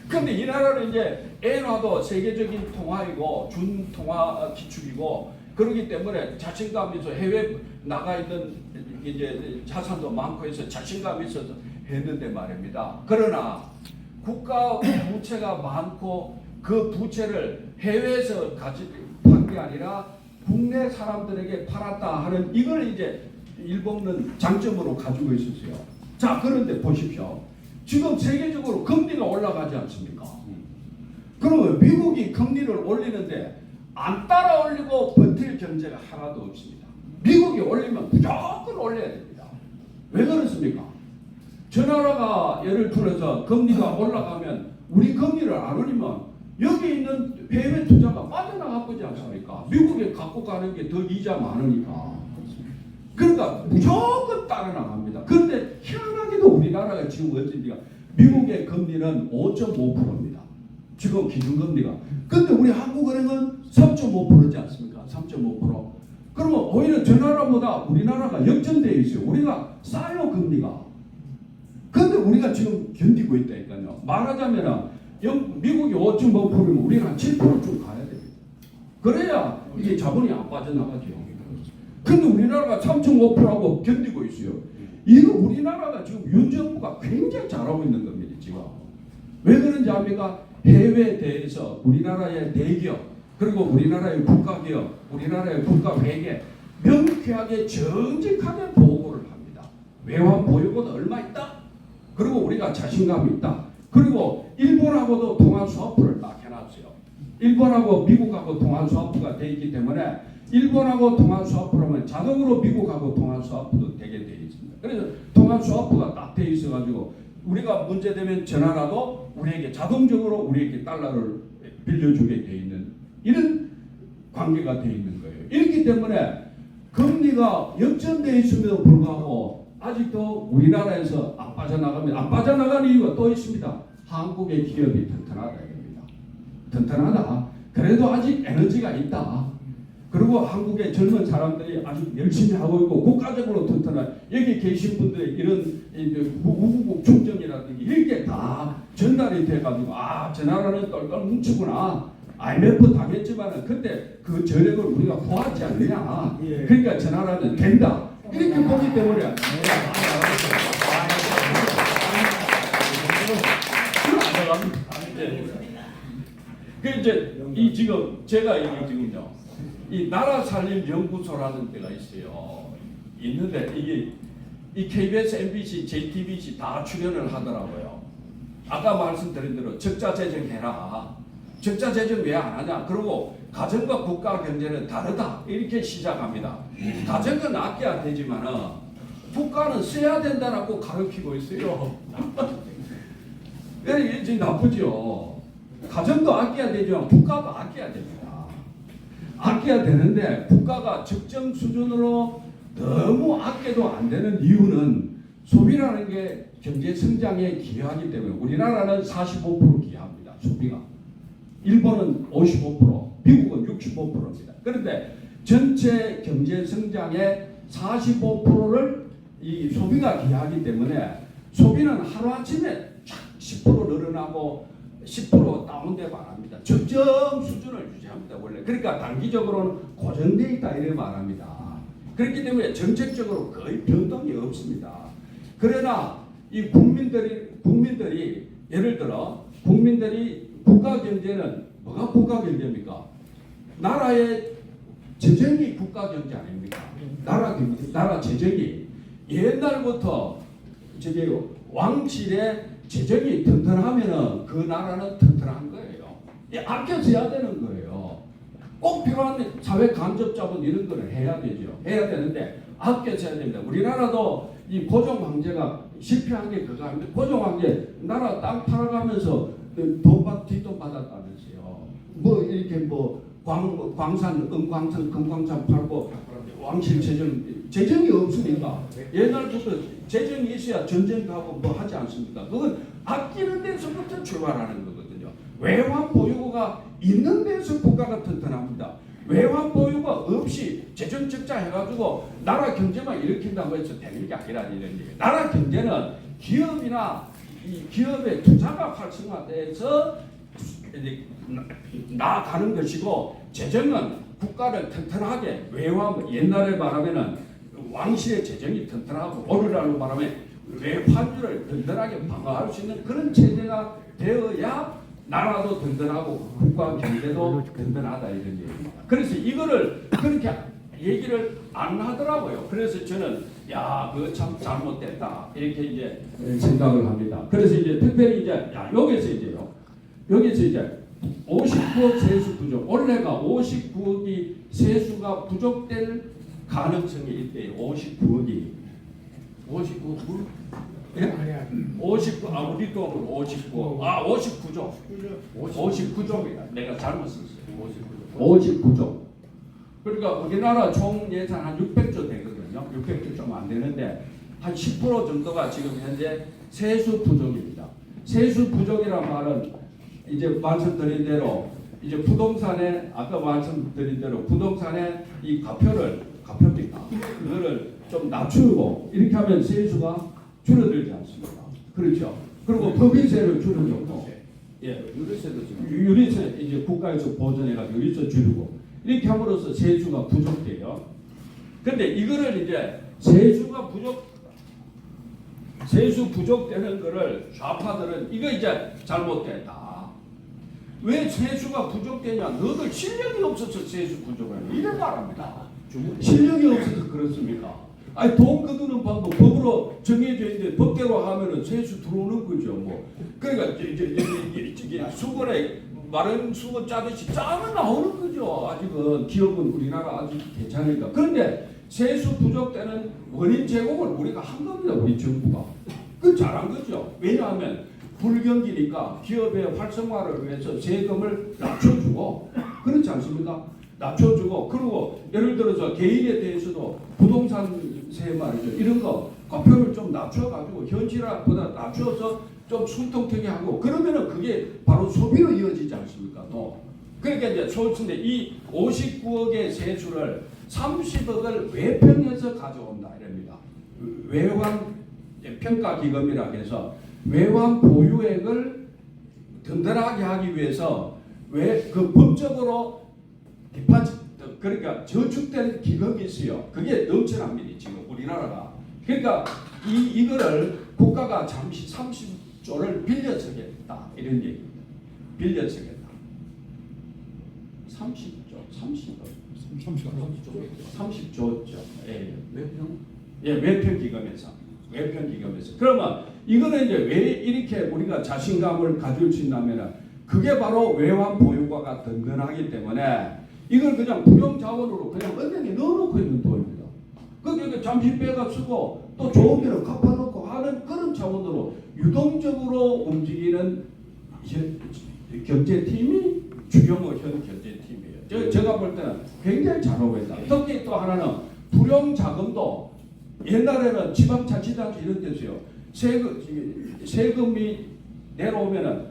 근데 이 나라는 이제 엔화도 세계적인 통화이고 준통화 기축이고 그렇기 때문에 자신감이 있어 해외 나가 있는 이제 자산도 많고 해서 자신감이 있어서 했는데 말입니다. 그러나 국가 부채가 많고 그 부채를 해외에서 판 게 아니라 국내 사람들에게 팔았다 하는 이걸 이제 일본은 장점으로 가지고 있었어요. 자, 그런데 보십시오. 지금 세계적으로 금리가 올라가지 않습니까? 그러면 미국이 금리를 올리는데 안 따라 올리고 버틸 경제가 하나도 없습니다. 미국이 올리면 무조건 올려야 됩니다. 왜 그렇습니까? 저 나라가 예를 들어서 금리가 올라가면 우리 금리를 안 올리면 여기 있는 해외 투자가 빠져나가 보지 않습니까? 미국에 갖고 가는 게 더 이자 많으니까. 그러니까 무조건 따라 나갑니다. 그런데 희한하게도 우리나라가 지금 어찌니까 미국의 금리는 5.5%입니다. 지금 기준금리가. 근데 우리 한국은행은 3.5%지 않습니까? 3.5%. 그러면 오히려 저 나라보다 우리나라가 역전되어 있어요. 우리가 싸요, 금리가. 근데 우리가 지금 견디고 있다니까요. 말하자면 미국이 5.5%면 우리는 한 7%좀 가야 됩니다. 그래야 이게 자본이 안 빠져나가죠. 근데 우리나라가 3.5%하고 견디고 있어요. 이거 우리나라가 지금 윤 정부가 굉장히 잘하고 있는 겁니다. 지금. 왜 그런지 압니까? 해외에 대해서 우리나라의 대기업 그리고 우리나라의 국가기업, 우리나라의 국가회계 명쾌하게 정직하게 보고를 합니다. 외환 보유고도 얼마 있다? 그리고 우리가 자신감이 있다. 그리고 일본하고도 통화 스와프를 딱 해놨어요. 일본하고 미국하고 통화 스와프가 돼 있기 때문에 일본하고 통화 스와프를 하면 자동으로 미국하고 통화 스와프도 되게 돼 있습니다. 그래서 통화 스와프가 딱 돼 있어가지고 우리가 문제되면 전화라도 우리에게 자동적으로 우리에게 달러를 빌려주게 돼 있는 이런 관계가 돼 있는 거예요. 이렇기 때문에 금리가 역전되어 있음에도 불구하고 아직도 우리나라에서 안 빠져나가는 이유가 또 있습니다. 한국의 기업이 튼튼하다 이겁니다. 튼튼하다. 그래도 아직 에너지가 있다. 그리고 한국의 젊은 사람들이 아주 열심히 하고 있고 국가적으로 튼튼한 여기 계신 분들의 이런 우국국 충정이라든지 이렇게 다 전달이 돼가지고 저 나라는 똘똘 뭉치구나. IMF 당했지만은 그때 그 저력을 우리가 보았지 않느냐. 그러니까 저 나라는 된다. 이렇게 보기 때문에 그 이제 이 지금 제가 이게 지금요 이 나라 살림 연구소라는 데가 있어요. 있는데 이게 이 KBS, MBC, JTBC 다 출연을 하더라고요. 아까 말씀드린 대로 적자 재정해라. 적자 재정 왜 안 하냐? 그리고 가정과 국가 경제는 다르다. 이렇게 시작합니다. 가정은 아껴야 되지만은 국가는 써야 된다라고 가르치고 있어요. 이게 지금 나쁘죠. 가정도 아껴야 되지만 국가도 아껴야 됩니다. 아껴야 되는데 국가가 적정 수준으로 너무 아껴도 안 되는 이유는 소비라는 게 경제 성장에 기여하기 때문에 우리나라는 45% 기여합니다. 소비가. 일본은 55%, 미국은 65%입니다. 그런데 전체 경제 성장의 45%를 이 소비가 기여하기 때문에 소비는 하루아침에 쫙 10% 늘어나고 10% 다운돼 말합니다. 적정 수준을 유지합니다. 원래. 그러니까 단기적으로는 고정되어 있다 이렇게 말합니다. 그렇기 때문에 정책적으로 거의 변동이 없습니다. 그러나 이 국민들이 예를 들어 국민들이 국가 경제는 뭐가 국가 경제입니까? 나라의 재정이 국가 경제 아닙니까? 나라 재정이 옛날부터 저기 왕실의 재정이 튼튼하면은 그 나라는 튼튼한 거예요. 아껴 써야 되는 거예요. 꼭 필요한 사회 간접 자본 이런 거를 해야 되죠. 해야 되는데 아껴 써야 됩니다. 우리나라도 이 고종 황제가 실패한 게 그거 아닙니까? 고종 황제 나라 땅 팔아가면서 뒷돈 받았다면서요. 뭐 이렇게 뭐 광산, 은광산, 금광산 팔고 왕실 재정이 없으니까 옛날부터 재정이 있어야 전쟁도 하고 뭐 하지 않습니까? 그건 아끼는 데서부터 출발하는 거거든요. 외환 보유고가 있는 데서 국가가 튼튼합니다. 외환 보유가 없이 재정 적자 해가지고 나라 경제만 일으킨다고 해서 되는 게 아니라 이런 얘기예요. 나라 경제는 기업이나 이 기업의 투자가 활성화돼서 나아가는 것이고 재정은 국가를 튼튼하게 외화 옛날에 말하면은 왕실의 재정이 튼튼하고 오늘날로 말하면 외환주를 든든하게 방어할 수 있는 그런 체제가 되어야 나라도 든든하고 국가 경제도 든든하다 이런 얘기입니다. 그래서 이거를 그렇게 얘기를 안 하더라고요. 그래서 저는 야 그거 참 잘못됐다 이렇게 이제 생각을 합니다. 그래서 이제 특별히 이제 여기서 이제 59억 세수 부족 올해가 59억이 세수가 부족될 가능성이 있대요. 59억이 59억 예? 59 우리 돈으로 59억 59조 59조입니다. 내가 잘못 썼어요. 59조. 그러니까 우리나라 총 예산 한 600조 되거든요. 600조 좀 안 되는데 한 10% 정도가 지금 현재 세수 부족입니다. 세수 부족이란 말은 이제 말씀드린 대로 이제 부동산에 아까 말씀드린 대로 부동산에 이 가표입니까? 그거를 좀 낮추고 이렇게 하면 세수가 줄어들지 않습니다. 그렇죠? 그리고 법인세를 줄여줬고 유리세 이제 국가에서 보전해가지고 유리세 줄이고 이렇게 함으로써 세수가 부족돼요. 근데 이거를 이제 세수 부족되는 거를 좌파들은 이거 이제 잘못됐다. 왜 세수가 부족되냐? 너들 실력이 없어서 세수 부족해요. 이런 말합니다. 실력이 없어서 그렇습니까? 아니 돈 거두는 방법 법으로 정해져 있는데 법대로 하면은 세수 들어오는 거죠. 뭐 그러니까 이제 수건에 마른 수건 짜듯이 짜면 나오는 거죠. 아직은 기업은 우리나라 아직 괜찮으니까. 그런데 세수 부족되는 원인 제공을 우리가 한 겁니다. 우리 정부가. 그 잘한 거죠. 왜냐하면 불경기니까 기업의 활성화를 위해서 세금을 낮춰주고 그렇지 않습니까? 낮춰주고 그리고 예를 들어서 개인에 대해서도 부동산세 말이죠. 이런 거 가표를 좀 낮춰가지고 현실화보다 낮춰서 좀 숨통트게 하고 그러면은 그게 바로 소비로 이어지지 않습니까? 또 그러니까 이제 소수인데 이 59억의 세수를 30억을 외평에서 가져온다 이럽니다. 외환 평가기금이라 해서 외환 보유액을 든든하게 하기 위해서 왜 그 법적으로 그러니까 저축된 기금이 있어요. 그게 넘쳐납니다 지금 우리나라가. 그러니까 이거를 국가가 잠시 30조를 빌려서겠다 이런 얘기입니다. 빌려서겠다. 30조죠. 예. 외평기금에서. 그러면 이거는 이제 왜 이렇게 우리가 자신감을 가질 수 있냐면은 그게 바로 외환 보유고가 든든하기 때문에 이걸 그냥 부정자원으로 그냥 은행에 넣어놓고 있는 돈입니다. 그러니까 잠시 빼가 쓰고 또 좋은 데로 갚아놓고 하는 그런 차원으로 유동적으로 움직이는 경제팀이 주경호 현 경제팀이에요. 제가 볼 때는 굉장히 잘 어울린다. 특히 또 하나는 불용자금도 옛날에는 지방자치단체 이런 데서요. 세금이 내려오면은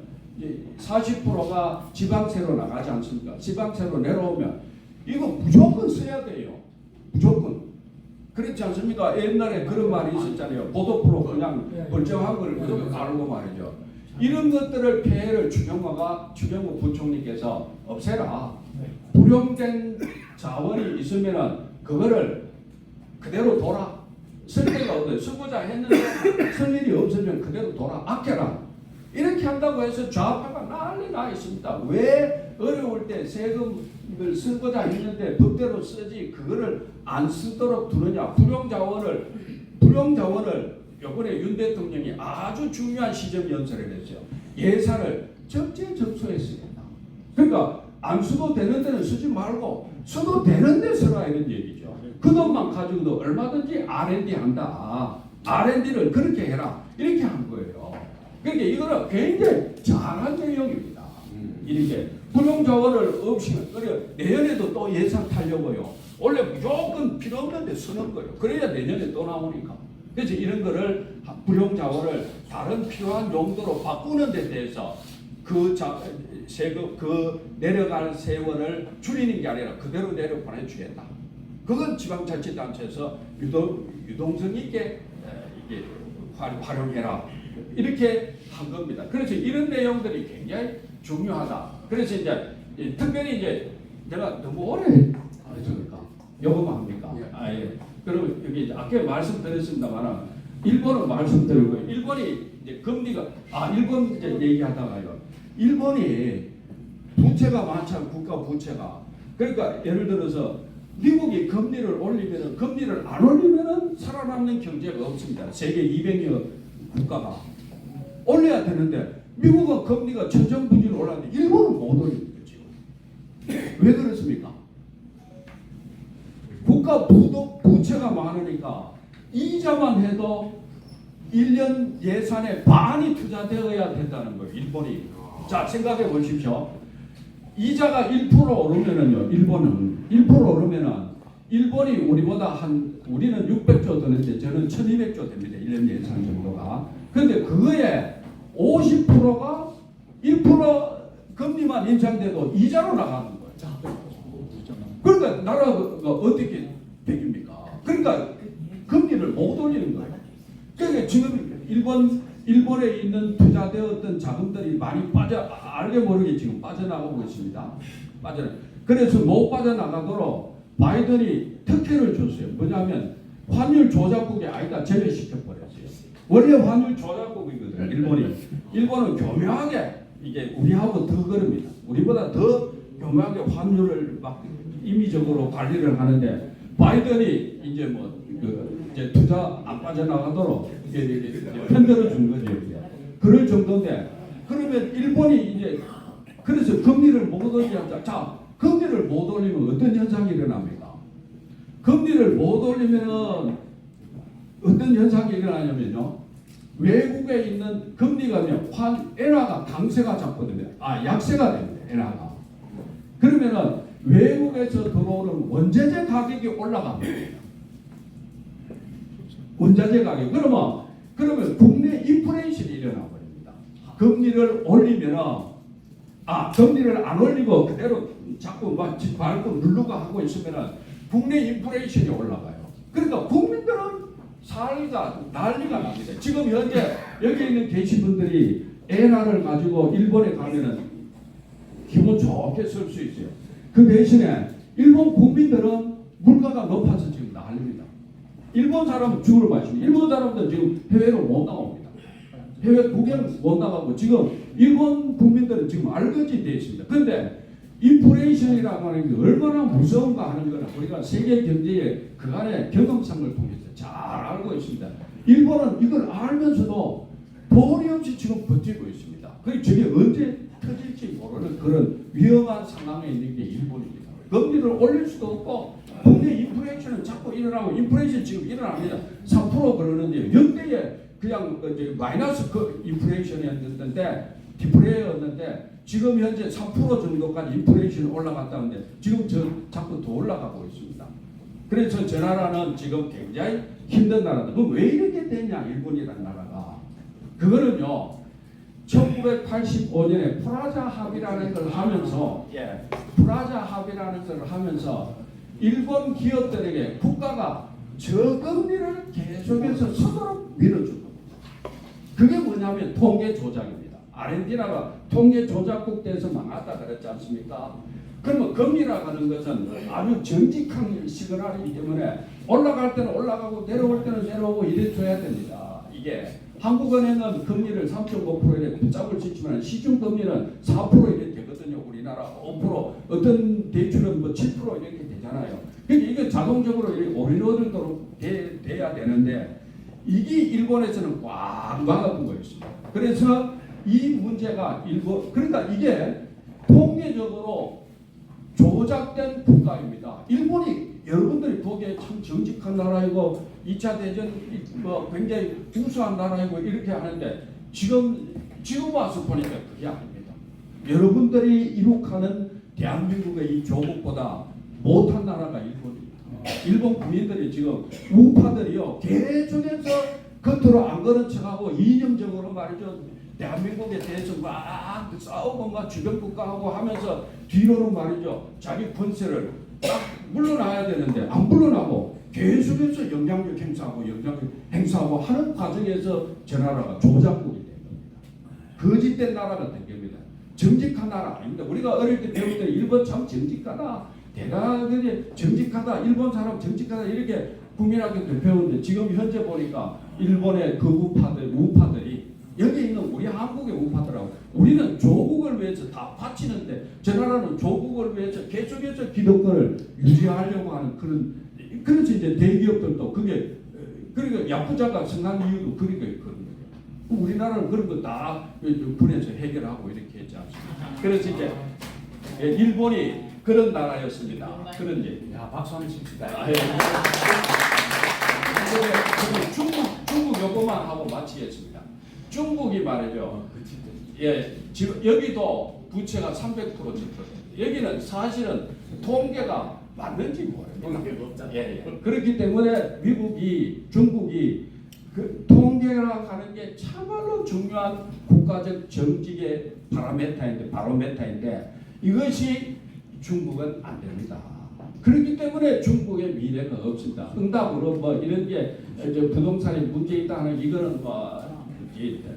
40%가 지방세로 나가지 않습니까? 지방세로 내려오면 이거 무조건 써야 돼요. 무조건. 그렇지 않습니까? 옛날에 그런 말이 있었잖아요. 보도프로 그냥 멀쩡한 걸 그렇게 가르고 말이죠. 이런 것들을 폐해를 추경호 부총리께서 없애라. 불용된 자원이 있으면은 그거를 그대로 둬라. 쓸 데가 없어요. 쓰고자 했는데 쓸 일이 없으면 그대로 둬라. 아껴라. 이렇게 한다고 해서 좌파가 난리 나 있습니다. 왜 어려울 때 세금을 쓰고자 했는데 법대로 쓰지 그거를 안 쓰도록 두느냐. 불용자원을 이번에 윤 대통령이 아주 중요한 시점 연설을 했어요. 예산을 적재적소에 쓰겠다. 그러니까 안 써도 되는 데는 쓰지 말고 써도 되는 데 쓰라 이런 얘기죠. 그 돈만 가지고도 얼마든지 R&D 한다. R&D를 그렇게 해라. 이렇게 한 거예요. 그러니까 이거는 굉장히 잘한 내용입니다. 이렇게 불용자원을 없이 내년에도 또 예산 타려고요. 원래 무조건 필요 없는데 쓰는 거예요. 그래야 내년에 또 나오니까. 그래서 이런 거를 불용자원을 다른 필요한 용도로 바꾸는 데 대해서 그 내려가는 세원을 줄이는 게 아니라 그대로 내려 보내주겠다. 그건 지방자치단체에서 유동성 있게 이게 활용해라. 이렇게 한 겁니다. 그래서 이런 내용들이 굉장히 중요하다. 그래서 이제 특별히 이제 내가 너무 오래 했으니까 요거만 합니까? 예. 그러면 여기 이제 아까 말씀드렸습니다만 일본은 말씀드리고 일본이 이제 금리가 일본 이제 얘기하다가요. 일본이 부채가 많잖아요. 국가 부채가. 그러니까 예를 들어서 미국이 금리를 올리면 금리를 안 올리면 살아남는 경제가 없습니다. 세계 200여 국가가 올려야 되는데 미국은 금리가 천정부지로 올랐는데 일본은 못 올립니다. 지금. 왜 그렇습니까? 국가 부채가 많으니까 이자만 해도 1년 예산의 반이 투자되어야 된다는 거예요. 일본이. 자, 생각해 보십시오. 이자가 1% 오르면은요. 일본은 1% 오르면은 일본이 우리보다 우리는 600조 드는데 저는 1200조 됩니다. 1년 예산 정도가. 그런데 그거에 50%가 1% 금리만 인상돼도 이자로 나가는 거예요. 그러니까 나라가 어떻게 되깁니까? 그러니까 금리를 못 올리는 거예요. 그러니까 지금 일본에 있는 투자되었던 자금들이 많이 알게 모르게 지금 빠져나가고 있습니다. 그래서 못 빠져나가도록 바이든이 특혜를 줬어요. 뭐냐면 환율 조작국이 아니다 제외시켜버렸어요. 원래 환율 조작국이거든요. 일본은 교묘하게 이게 우리하고 더 그럽니다. 우리보다 더 교묘하게 환율을 막 임의적으로 관리를 하는데 바이든이 이제 이제 투자 안 빠져나가도록 편들어 준 거죠. 그럴 정도인데 그러면 일본이 이제 그래서 금리를 못 올리자. 자, 금리를 못 올리면 어떤 현상이 일어납니까? 금리를 못 올리면은 어떤 현상이 일어나냐면요. 외국에 있는 금리가 엔화가 강세가 잡거든요. 약세가 됩니다. 엔화가. 그러면은 외국에서 들어오는 원자재 가격이 올라갑니다. 원자재 가격. 그러면 국내 인플레이션이 일어나 버립니다. 금리를 올리면은 금리를 안 올리고 그대로 자꾸 밟고 누르고 하고 있으면은 국내 인플레이션이 올라가요. 그러니까 국민들은 살기가 난리가 납니다. 지금 현재 여기 있는 계신 분들이 엔화를 가지고 일본에 가면은 기분 좋게 쓸 수 있어요. 그 대신에 일본 국민들은 물가가 높아서 지금 난립니다. 일본 사람은 죽을 맛입니다. 일본 사람들은 지금 해외로 못 나옵니다. 해외 구경 못 나가고 지금 일본 국민들은 지금 알거지 되어 있습니다. 그런데 인플레이션이라고 하는 게 얼마나 무서운가 하는 거는 우리가 세계 경제의 그간의 경험상을 통해서 잘 알고 있습니다. 일본은 이걸 알면서도 돈이 없이 지금 버티고 있습니다. 그게 저게 언제 터질지 모르는 그런 위험한 상황에 있는 게 일본입니다. 금리를 올릴 수도 없고 국내 인플레이션은 자꾸 일어나고 인플레이션 지금 일어납니다. 3% 그러는데 역대에 그냥 마이너스 인플레이션이었는데 디플레이였는데 지금 현재 3% 정도까지 인플레이션이 올라갔다는데 지금 자꾸 더 올라가고 있습니다. 그래서 저 나라는 지금 굉장히 힘든 나라다. 그럼 왜 이렇게 됐냐 일본이라는 나라가. 그거는요. 1985년에 프라자 합의라는 걸 하면서 일본 기업들에게 국가가 저금리를 계속해서 서도록 밀어준 겁니다. 그게 뭐냐면 통계 조작입니다. 아르헨티나가 통계 조작국 돼서 망했다 그랬지 않습니까? 그러면 금리라고 하는 것은 아주 정직한 시그널이기 때문에 올라갈 때는 올라가고 내려올 때는 내려오고 이래줘야 됩니다. 이게 한국은행은 금리를 3.5%에 붙잡을 수 있지만 시중 금리는 4% 이렇게 되거든요. 우리나라 5% 어떤 대출은 7% 이렇게 되잖아요. 그러니까 이게 자동적으로 이렇게 올인하도록 돼야 되는데 이게 일본에서는 꽉 막아둔 거였습니다. 그래서 이 문제가 그러니까 이게 통계적으로 조작된 국가입니다. 일본이 여러분들이 보기에 참 정직한 나라이고 2차 대전 굉장히 우수한 나라이고 이렇게 하는데 지금 와서 보니까 그게 아닙니다. 여러분들이 이룩하는 대한민국의 이 조국보다 못한 나라가 일본입니다. 일본 국민들이 지금 우파들이요 계속해서 겉으로 안 그런 척하고 이념적으로 말이죠. 대한민국에 대해서 막 싸우고 막 주변 국가하고 하면서 뒤로는 말이죠. 자기 권세를 딱 물러나야 되는데 안 물러나고 계속해서 영향력 행사하고 하는 과정에서 저 나라가 조작국이 된 겁니다. 거짓된 나라가 된 겁니다. 정직한 나라 아닙니다. 우리가 어릴 때 배울 때 일본 참 정직하다, 대단하게 정직하다, 일본 사람 정직하다 이렇게 국민학교 때 배우는데 지금 현재 보니까 일본의 그 우파들이 여기 있는 우리 한국의 우파들하고 우리는 조국을 위해서 다 바치는데 저 나라는 조국을 위해서 계속해서 기득권을 유지하려고 하는 그래서 이제 대기업들도 그게 그러니까 야쿠자가 성한 이유도 그러니까 있거든요. 우리나라는 그런 거 다 분해서 해결하고 이렇게 했지 않습니까? 그래서 이제 일본이 그런 나라였습니다. 그런 얘기. 야, 박수 한번 칩시다. 중국 요것만 하고 마치겠습니다. 중국이 말이죠. 지금 여기도 부채가 300% 찍거든요. 여기는 사실은 통계가 맞는지 모르겠어요. 그렇기 때문에 중국이 그 통계라고 하는 게 참말로 중요한 국가적 정직의 바로메타인데 이것이 중국은 안 됩니다. 그렇기 때문에 중국의 미래가 없습니다. 응답으로 뭐 이런 게 부동산에 문제 있다 하는 이거는 뭐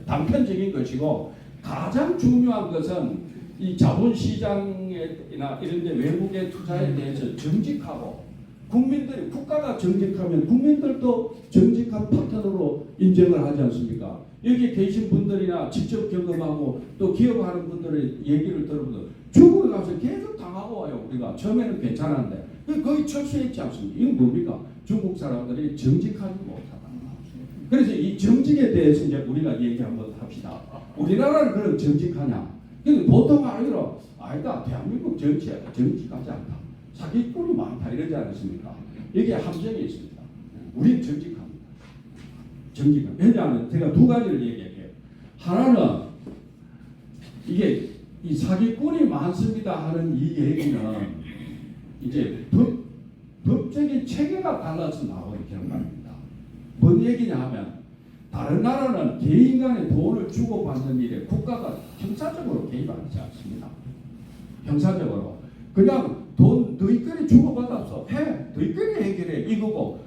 단편적인 것이고 가장 중요한 것은 이 자본시장이나 이런 데 외국의 투자에 대해서 정직하고 국민들이 국가가 정직하면 국민들도 정직한 파트너로 인정을 하지 않습니까? 여기 계신 분들이나 직접 경험하고 또 기업하는 분들의 얘기를 들어보면 중국에 가서 계속 당하고 와요. 우리가 처음에는 괜찮았는데 거의 철수했지 않습니까? 이건 뭡니까? 중국 사람들이 정직하지 못하다. 그래서 이 정직에 대해서 이제 우리가 얘기 한번 합시다. 우리나라는 그럼 정직하냐? 근데 보통 알기로 아니다. 대한민국 정직하지 않다. 사기꾼이 많다 이러지 않습니까? 여기에 함정이 있습니다. 우린 정직합니다. 정직합니다. 왜냐하면 제가 두 가지를 얘기할게요. 하나는 이게 이 사기꾼이 많습니다 하는 이 얘기는 이제 법적인 체계가 달라서 나오는 그런 말입니다. 뭔 얘기냐 하면 다른 나라는 개인 간에 돈을 주고받는 일에 국가가 형사적으로 개입하지 않습니다. 형사적으로 그냥 돈 너희끼리 주고받아서 해 너희끼리 해결해 이거고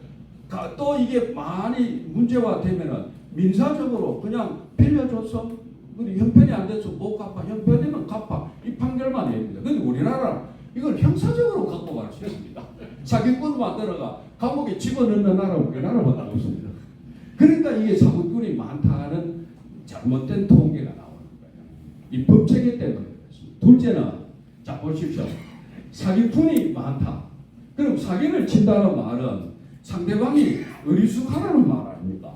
또 이게 많이 문제화 되면은 민사적으로 그냥 빌려줬어 형편이 안 돼서 못 갚아 형편이면 갚아 이 판결만 내립니다. 근데 우리나라 이걸 형사적으로 갖고 갈 수 있습니다. 사기꾼 만들어가 감옥에 집어넣는 나라 우리나라밖에 없습니다. 그러니까 이게 사기꾼이 많다는 잘못된 통계가 나오는 거예요. 이 법체계 때문에 그렇습니다. 둘째는 자 보십시오. 사기꾼이 많다. 그럼 사기를 친다는 말은 상대방이 어리숙하다는 말 아닙니까?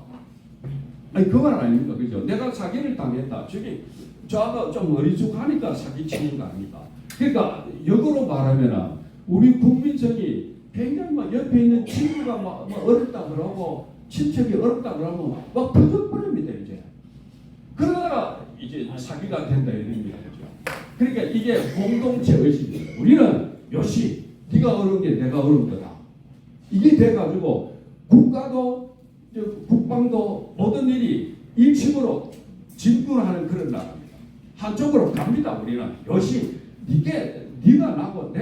아니 그 말 아닙니까? 그죠? 내가 사기를 당했다. 저가 좀 어리숙하니까 사기 치는 거 아닙니까? 그러니까 역으로 말하면 우리 국민성이 굉장히 막 옆에 있는 친구가 막 어렵다 그러고 친척이 어렵다 그러면 막 터져버립니다 이제. 그러다가 이제 사기가 된다 이런 얘기죠. 그러니까 이게 공동체 의식입니다. 우리는 요시 네가 어려운 게 내가 어려운 거다. 이게 돼가지고 국가도 국방도 모든 일이 일심으로 진군하는 그런 나라입니다. 한쪽으로 갑니다. 우리는 요시 네가 나고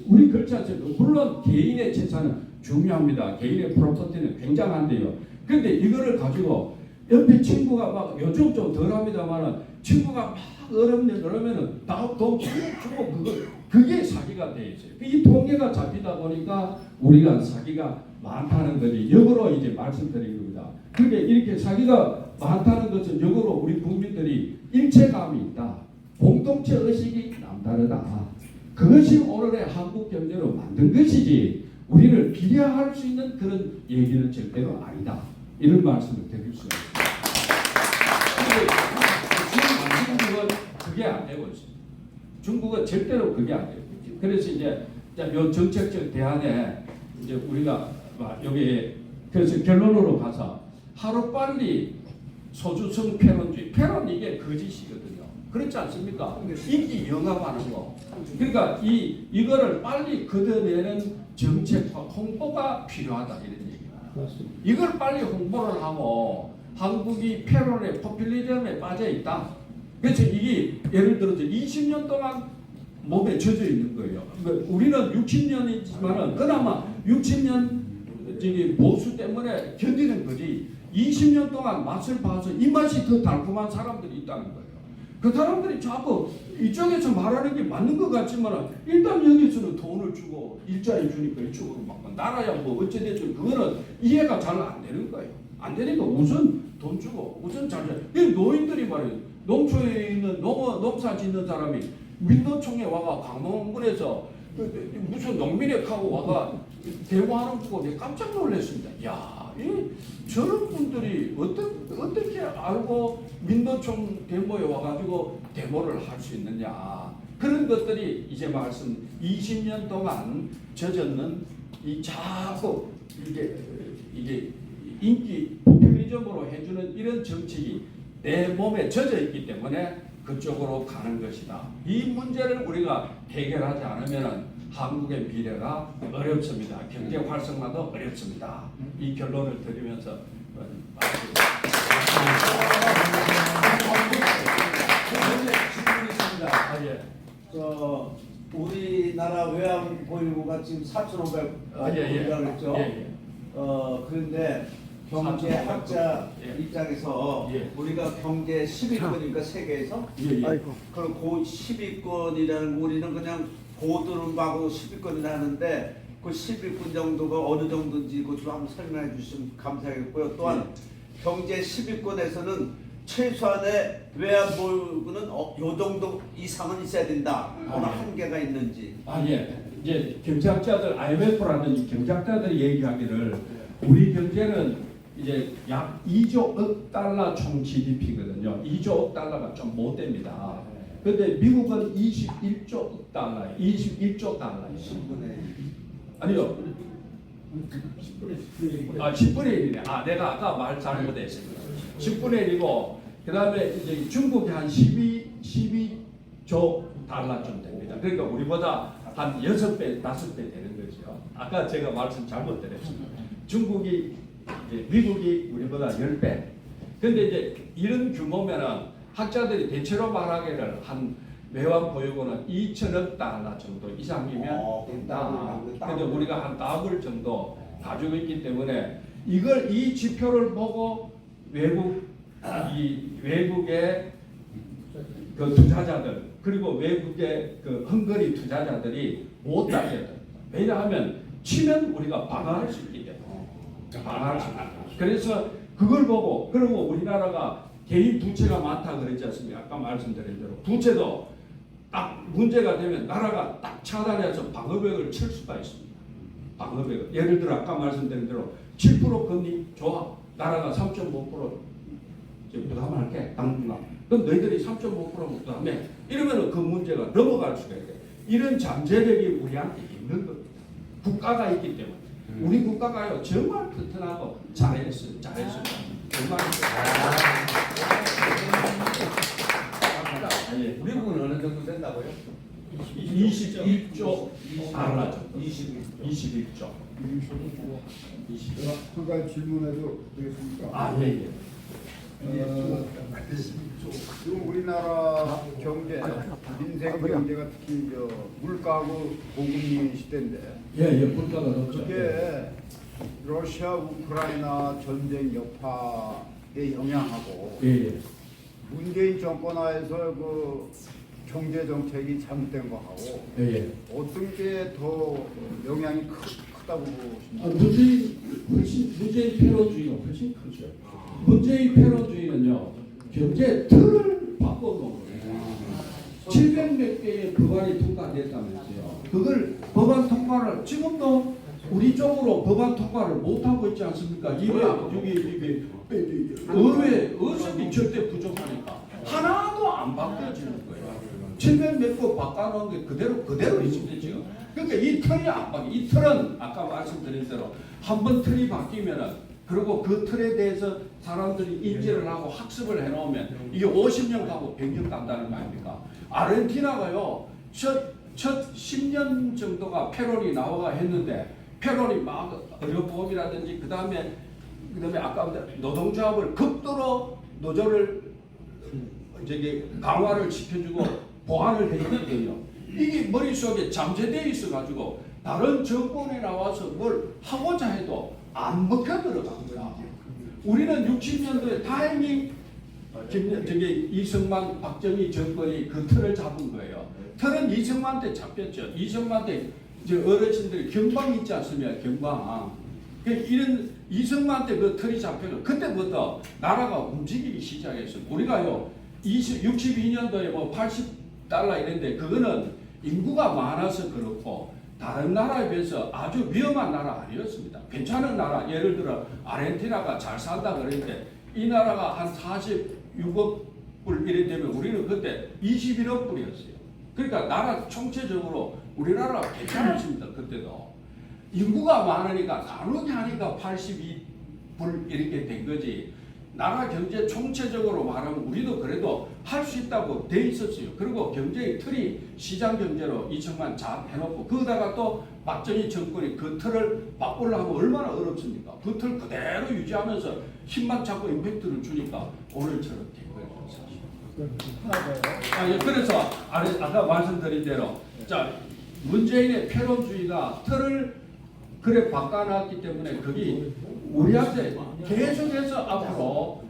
우리 그렇지 않습니까? 물론 개인의 재산은 중요합니다. 개인의 프로퍼티는 굉장한데요. 그런데 이거를 가지고 옆에 친구가 막 요즘 좀 덜합니다만은 친구가 막 어렵네 그러면은 돈 주고 그게 사기가 돼 있어요. 이 통계가 잡히다 보니까 우리가 사기가 많다는 거지. 역으로 이제 말씀드린 겁니다. 그러니까 이렇게 사기가 많다는 것은 역으로 우리 국민들이 일체감이 있다. 공동체 의식이 남다르다. 그것이 오늘의 한국 경제로 만든 것이지 우리를 비례할 수 있는 그런 얘기는 절대로 아니다. 이런 말씀을 드릴 수 있습니다. 중국은 그게 안 되고 있습니다. 중국은 절대로 그게 안 되고 있습니다. 그래서 이제 요 정책적 대안에 이제 우리가 여기 그래서 결론으로 가서 하루빨리 소주성 패론주의 패론 이게 거짓이거든요. 그렇지 않습니까? 인기 영합하는 거. 그러니까 이거를 빨리 걷어내는 정책과 홍보가 필요하다 이런 얘기가. 이걸 빨리 홍보를 하고 한국이 패론의 포퓰리즘에 빠져 있다. 그래서 이게 예를 들어서 20년 동안 몸에 젖어 있는 거예요. 우리는 60년이지만은 그나마 60년 보수 때문에 견디는 거지. 20년 동안 맛을 봐서 이 맛이 더 달콤한 사람들이 있다는 거예요. 그 사람들이 자꾸 이쪽에서 말하는 게 맞는 것 같지만 일단 여기서는 돈을 주고 일자리 주니까 이쪽으로 막 나라야 뭐 어찌됐든 그거는 이해가 잘 안 되는 거예요. 안 되니까 우선 돈 주고 우선 잘 노인들이 말이에요. 농촌에 있는 농사 짓는 사람이 민노총에 와가 강동군에서 무슨 농민회하고 와가 대화하는 거 보고 깜짝 놀랐습니다. 야, 저런 분들이 어떻게 알고 민노총 데모에 와가지고 데모를 할 수 있느냐. 그런 것들이 이제 말씀 20년 동안 젖었는 이 자꾸 이게 인기 포퓰리즘으로 해주는 이런 정책이 내 몸에 젖어 있기 때문에 그쪽으로 가는 것이다. 이 문제를 우리가 해결하지 않으면 한국의 미래가 어렵습니다. 경제 활성화도 어렵습니다. 이 결론을 드리면서 우리나라 외환 보유고가 지금 4,500억이라고 그랬죠. 그런데 경제학자 입장에서 우리가 경제 10위권이니까 세계에서 그럼 고 10위권이라는 우리는 그냥 고드름하고 10위권이라는데 그 10위권 정도가 어느 정도인지 그것도 한번 설명해 주시면 감사하겠고요. 또한 경제 10위권에서는 최소한의 외환 보유고는 요 정도 이상은 있어야 된다. 어느 한계가 있는지. 이제 경제학자들 IMF라든지 경제학자들이 얘기하기를 우리 경제는 이제 약 2조 억 달러 총 GDP거든요. 2조 억 달러가 좀 못 됩니다. 근데 미국은 21조 억 달러예요. 21조 달러예요. 10분의 아니요. 10분의 1이네. 내가 아까 말 잘못했습니다. 10분의 1이고 그 다음에 이제 중국이 한 12조 달러쯤 됩니다. 그러니까 우리보다 한 6배, 5배 되는 거죠. 아까 제가 말씀 잘못드렸습니다. 중국이 미국이 우리보다 10배. 근데 이제 이런 규모면은 학자들이 대체로 말하기를 한 외환 보유고는 2천억 달러 정도 이상이면 된다. 근데 우리가 한 더블 정도 가지고 있기 때문에 이 지표를 보고 외국의 그 투자자들 그리고 외국의 그 헝거리 투자자들이 못 따져요. 왜냐하면 치면 우리가 방어할 수 있기 때문에. 방어할 수 있다. 그래서 그걸 보고 그리고 우리나라가 개인 부채가 많다 그랬지 않습니까? 아까 말씀드린 대로 부채도 딱 문제가 되면 나라가 딱 차단해서 방어벽을 칠 수가 있습니다. 방어벽을 예를 들어 아까 말씀드린 대로 7% 금리 좋아. 나라가 3.5% 부담할게 당분간. 그럼 너희들이 3.5% 부담해. 이러면 그 문제가 넘어갈 수가 있대. 이런 잠재력이 우리한테 있는 겁니다. 국가가 있기 때문에. 우리 국가가요 정말 튼튼하고 잘했어요. 정말. 미국은 어느 정도 된다고요? 21조 달러 정도. 21조. 한 가지 질문해도 되겠습니까? 예. 지금 우리나라 경제, 민생 경제가 특히 물가하고 고금리 시대인데, 물가가 높죠. 그게 러시아 우크라이나 전쟁 여파에 영향하고 문재인 정권 하에서 그 경제 정책이 잘못된 거 하고 어떤 게 더 영향이 크다고 보십니까? 문재인 패러주의가 훨씬 크죠. 문재인 패러주의는요 경제 틀을 바꿔놓은 거예요. 700몇 개의 법안이 통과됐다면서요. 그걸 법안 통과를 지금도 우리 쪽으로 법안 통과를 못 하고 있지 않습니까? 이게 의석이 절대 부족하니까 하나도 안 바뀌어지는 거예요. 700몇 개 바꿔놓은 게 그대로 있습니다 지금. 그러니까 이 틀이 안 바뀌어. 이 틀은 아까 말씀드린 대로 한번 틀이 바뀌면은 그리고 그 틀에 대해서 사람들이 인지를 하고 학습을 해놓으면 이게 50년 가고 100년 간다는 거 아닙니까? 아르헨티나가요 첫 10년 정도가 페론이 나와가 했는데 페론이 막 의료보험이라든지 그 다음에 아까 노동조합을 극도로 노조를 강화를 시켜주고 보완을 해줬거든요. 이게 머릿속에 잠재되어 있어가지고 다른 정권에 나와서 뭘 하고자 해도 안 먹혀 들어간 거야. 우리는 60년도에 다행히 저기 이승만 박정희 정권이 그 틀을 잡은 거예요. 틀은 이승만한테 잡혔죠. 이승만한테 저 어르신들이 경방 있지 않습니까? 경방. 이런 이승만한테 그 틀이 잡혀서 그때부터 나라가 움직이기 시작했어요. 우리가요 62년도에 뭐 80달러 이랬는데 그거는 인구가 많아서 그렇고 다른 나라에 비해서 아주 위험한 나라 아니었습니다. 괜찮은 나라, 예를 들어 아르헨티나가 잘 산다 그랬는데 이 나라가 한 46억 불 이래 되면 우리는 그때 21억 불이었어요. 그러니까 나라 총체적으로 우리나라가 괜찮았습니다. 그때도. 인구가 많으니까 나누기 하니까 82불 이렇게 된 거지. 나라 경제 총체적으로 말하면 우리도 그래도 할 수 있다고 돼 있었어요. 그리고 경제의 틀이 시장 경제로 이승만 잘 해놓고 거기다가 또 박정희 정권이 그 틀을 바꾸려면 얼마나 어렵습니까? 그 틀 그대로 유지하면서 힘만 잡고 임팩트를 주니까 오늘처럼 된 거예요. 사실. 그래서 아까 말씀드린 대로 자 문재인의 패권주의가 틀을 그래 바꿔놨기 때문에 그게 우리한테 계속해서 앞으로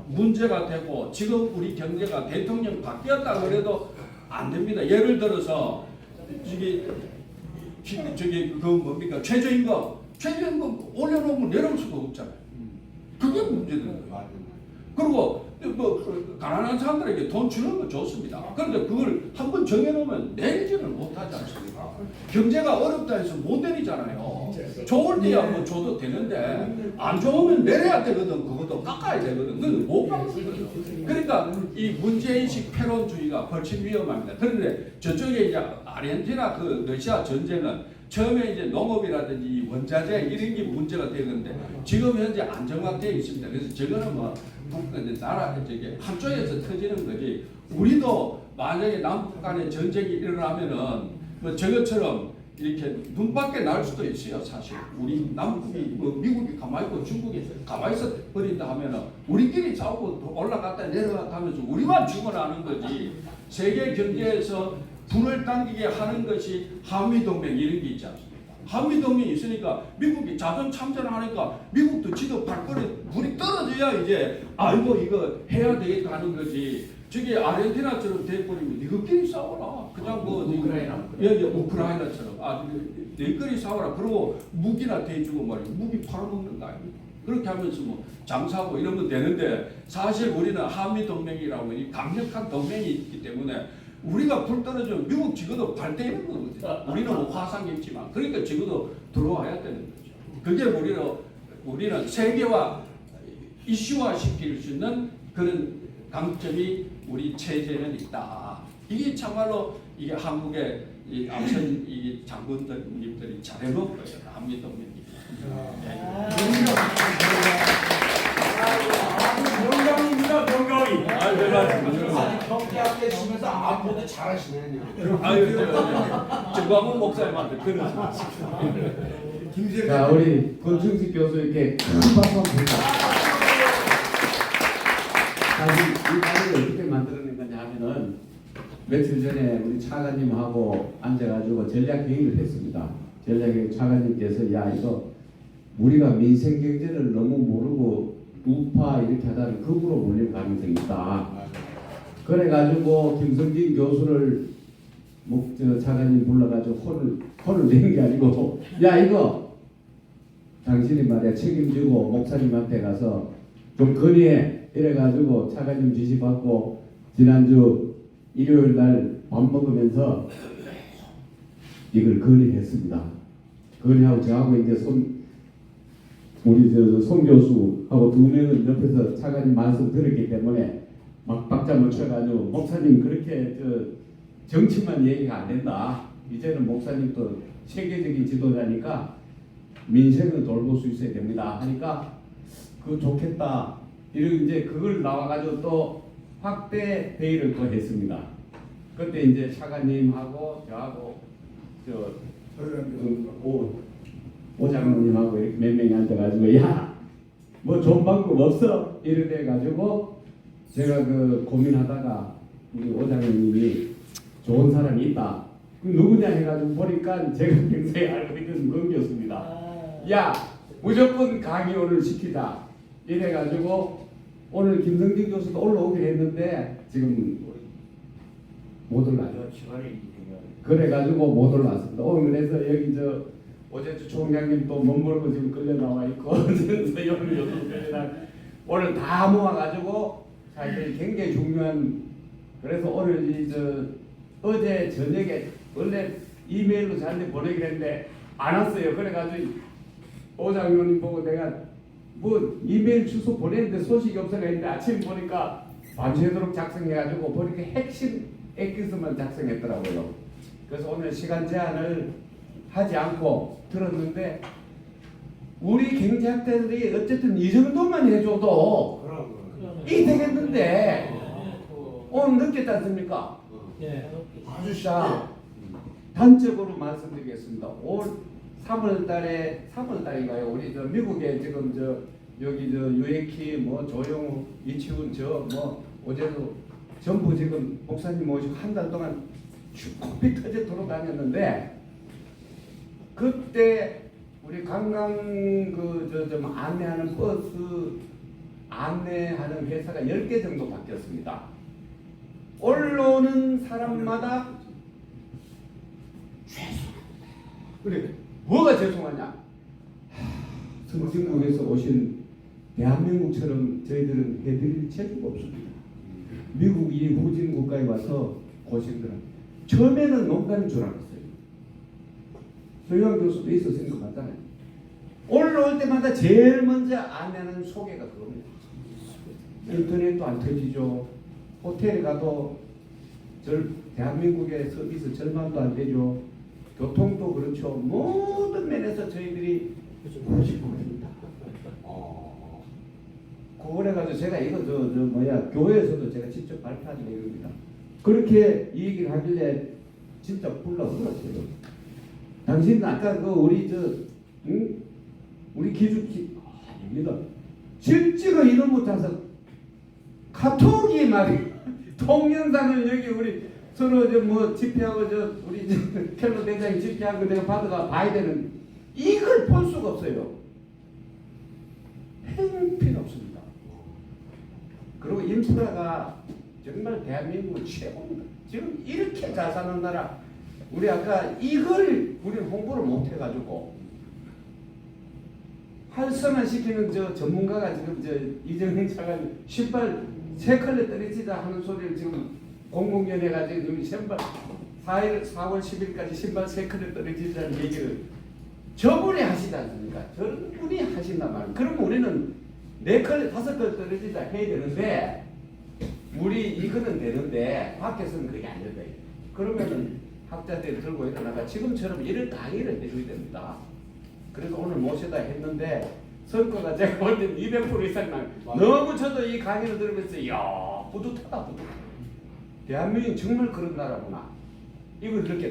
문제가 되고 지금 우리 경제가 대통령 바뀌었다 그래도 안 됩니다. 예를 들어서 저기 그 뭡니까 최저임금 올려놓으면 내려올 수가 없잖아요. 그게 문제는 거예요. 그리고 뭐 가난한 사람들에게 돈 주는 거 좋습니다. 그런데 그걸 한번 정해놓으면 내리지는 못하지 않습니까? 경제가 어렵다 해서 못 내리잖아요. 좋을 때야 뭐 줘도 되는데 안 좋으면 내려야 되거든. 그것도 깎아야 되거든. 그건 못 깎거든요. 그러니까 이 문재인식 패권주의가 훨씬 위험합니다. 그런데 저쪽에 이제 아르헨티나 그 러시아 전쟁은 처음에 이제 농업이라든지 원자재 이런 게 문제가 되는데 지금 현재 안정화되어 있습니다. 그래서 저거는 뭐 나라 저기 한쪽에서 터지는 거지. 우리도 만약에 남북 간에 전쟁이 일어나면은 뭐 저것처럼 이렇게 눈밖에 날 수도 있어요. 사실 우리 남북이 뭐 미국이 가만히 있고 중국이 가만히 있어 버린다 하면은 우리끼리 싸우고 올라갔다 내려갔다 하면서 우리만 죽어나는 거지. 세계 경제에서 불을 당기게 하는 것이 한미동맹 이런 게 있지 않습니까? 한미동맹이 있으니까 미국이 자전 참전을 하니까 미국도 지도 발걸이 물이 떨어져야 이제 아이고 이거 해야 되겠다 하는 거지. 저기 아르헨티나처럼 돼버리면 너희끼리 싸워라. 그냥 뭐 우크라이나처럼 너희끼리 싸워라. 그리고 무기나 대주고 말이야. 무기 팔아먹는 거 아닙니까? 그렇게 하면서 뭐 장사하고 이러면 되는데 사실 우리는 한미동맹이라고 이 강력한 동맹이 있기 때문에 우리가 불 떨어지면 미국 지구도 발 떼이는 거거든요. 우리는 뭐 화상이 있지만 그러니까 지구도 들어와야 되는 거죠. 그게 우리는 세계화 이슈화 시킬 수 있는 그런 강점이 우리 체제는 있다. 이게 참말로 이게 한국의 이 앞선 이 장군들이 잘해놓은 거예요. 한미동맹이. 명강입니다, 명강이. 경제학대 치면서 안보도 잘하시네. 정광훈 목사님한테 그런. 자, 우리 권충식 교수에게 큰 박수 한번 드립니다. 사실 이 자리를 어떻게 만들어낸 거냐 하면은 며칠 전에 우리 차관님하고 앉아가지고 전략회의를 했습니다. 전략회의 차관님께서 야 이거 우리가 민생 경제를 너무 모르고 우파 이렇게 하다는 극으로 몰릴 가능성이 있다. 그래가지고 김성진 교수를 차관님 불러가지고 혼을 낸 게 아니고 야 이거 당신이 말이야 책임지고 목사님한테 가서 좀 건의해 이래가지고 차관님 지시받고 지난주 일요일 날 밥 먹으면서 이걸 건의했습니다. 건의하고 저하고 이제 우리 송 교수하고 두 명은 옆에서 차관님 말씀 들었기 때문에 막 박자 맞춰가지고 목사님 그렇게 정치만 얘기가 안 된다. 이제는 목사님도 세계적인 지도자니까 민생을 돌볼 수 있어야 됩니다. 하니까 그거 좋겠다. 이러고 이제 그걸 나와가지고 또 확대 회의를 또 했습니다. 그때 이제 차관님하고 저하고 오 장로님하고 이렇게 몇 명이 앉아가지고 야 뭐 좋은 방법 없어 이래 가지고 제가 그 고민하다가 우리 오 장로님이 좋은 사람이 있다. 누구냐 해가지고 보니까 제가 평소에 알고 있는 명교수입니다. 야 무조건 강의원을 시키자 이래가지고 오늘 김성진 교수도 올라오기로 했는데 지금 못 올라요. 그래가지고 못 올라왔습니다. 오늘 그래서 여기 저 오재주 총장님 또 멋멀고 지금 끌려 나와 있고 서영우 교수님이랑 오늘 다 모아가지고 사실 굉장히 중요한 그래서 오늘 이 저 어제 저녁에 원래 이메일로 저한테 보내기로 했는데 안 왔어요. 그래가지고 오 장로님 보고 내가 뭐 이메일 주소 보냈는데 소식이 없어가 했는데 아침 보니까 밤새도록 작성해가지고 보니까 핵심 엑기스만 작성했더라고요. 그래서 오늘 시간 제한을 하지 않고 들었는데 우리 경제학자들이 어쨌든 이 정도만 해줘도 이 되겠는데 오늘 늦겠지 않습니까? 아주 자 단적으로 말씀드리겠습니다. 올 3월달인가요? 우리 저 미국에 지금 저 여기 저 유에키 뭐 조용우 이치훈 저 뭐 어제도 전부 지금 목사님 모시고 한 달 동안 코피 터지도록 다녔는데 그때 우리 관광 좀 안내하는 버스 안내하는 회사가 10개 정도 바뀌었습니다. 올라오는 사람마다 죄송합니다. 그래 뭐가 죄송하냐? 선진국에서 오신 대한민국처럼 저희들은 해드릴 책임이 없습니다. 미국이 후진 국가에 와서 고생들은 처음에는 농담인 줄 알았어요. 소영 교수도 있었으니까 맞잖아요. 올라올 때마다 제일 먼저 안내는 소개가 그겁니다. 인터넷도 안 터지죠. 호텔에 가도 대한민국의 서비스 절반도 안 되죠. 교통도 그렇죠. 모든 면에서 저희들이 고집입니다. 그래가지고 제가 이거 교회에서도 제가 직접 발표한 내용입니다. 그렇게 이 얘기를 하길래 진짜 불러들었어요. 당신 아까 우리 우리 기죽기 아닙니다. 실제로 이런 못해서 카톡이 말이 동영상을 여기 우리 서로 뭐 집회하고 우리 켈로 대장이 집회하고 내가 받아가 봐야 되는 이걸 볼 수가 없어요. 행필 없습니다. 그리고 인프라가 정말 대한민국은 최고입니다. 지금 이렇게 잘 사는 나라 우리 아까 이걸 우리는 홍보를 못 해가지고 활성화시키는 전문가가 지금 이정행 차관 신발 3컬레 떨어지자 하는 소리를 지금 공공연해가 지금 신발 4월 10일까지 신발 3컬레 떨어지자는 얘기를 저분이 하시지 않습니까? 저분이 하신단 말이에요. 그럼 우리는 4컬레 5컬레 떨어지자 해야 되는데 우리 이거는 되는데 밖에서는 그게 안 된다. 그러면은 학자들이 들고 일어나가 지금처럼 이런 강의를 해줘야 됩니다. 그래서 오늘 모셔다 했는데 성과가 제가 볼 때는 200% 이상 나요. 너무 저도 이 강의를 들으면서 이야 뿌듯하다 뿌듯하다. 대한민국이 정말 그런 나라구나. 이걸 느꼈잖아요.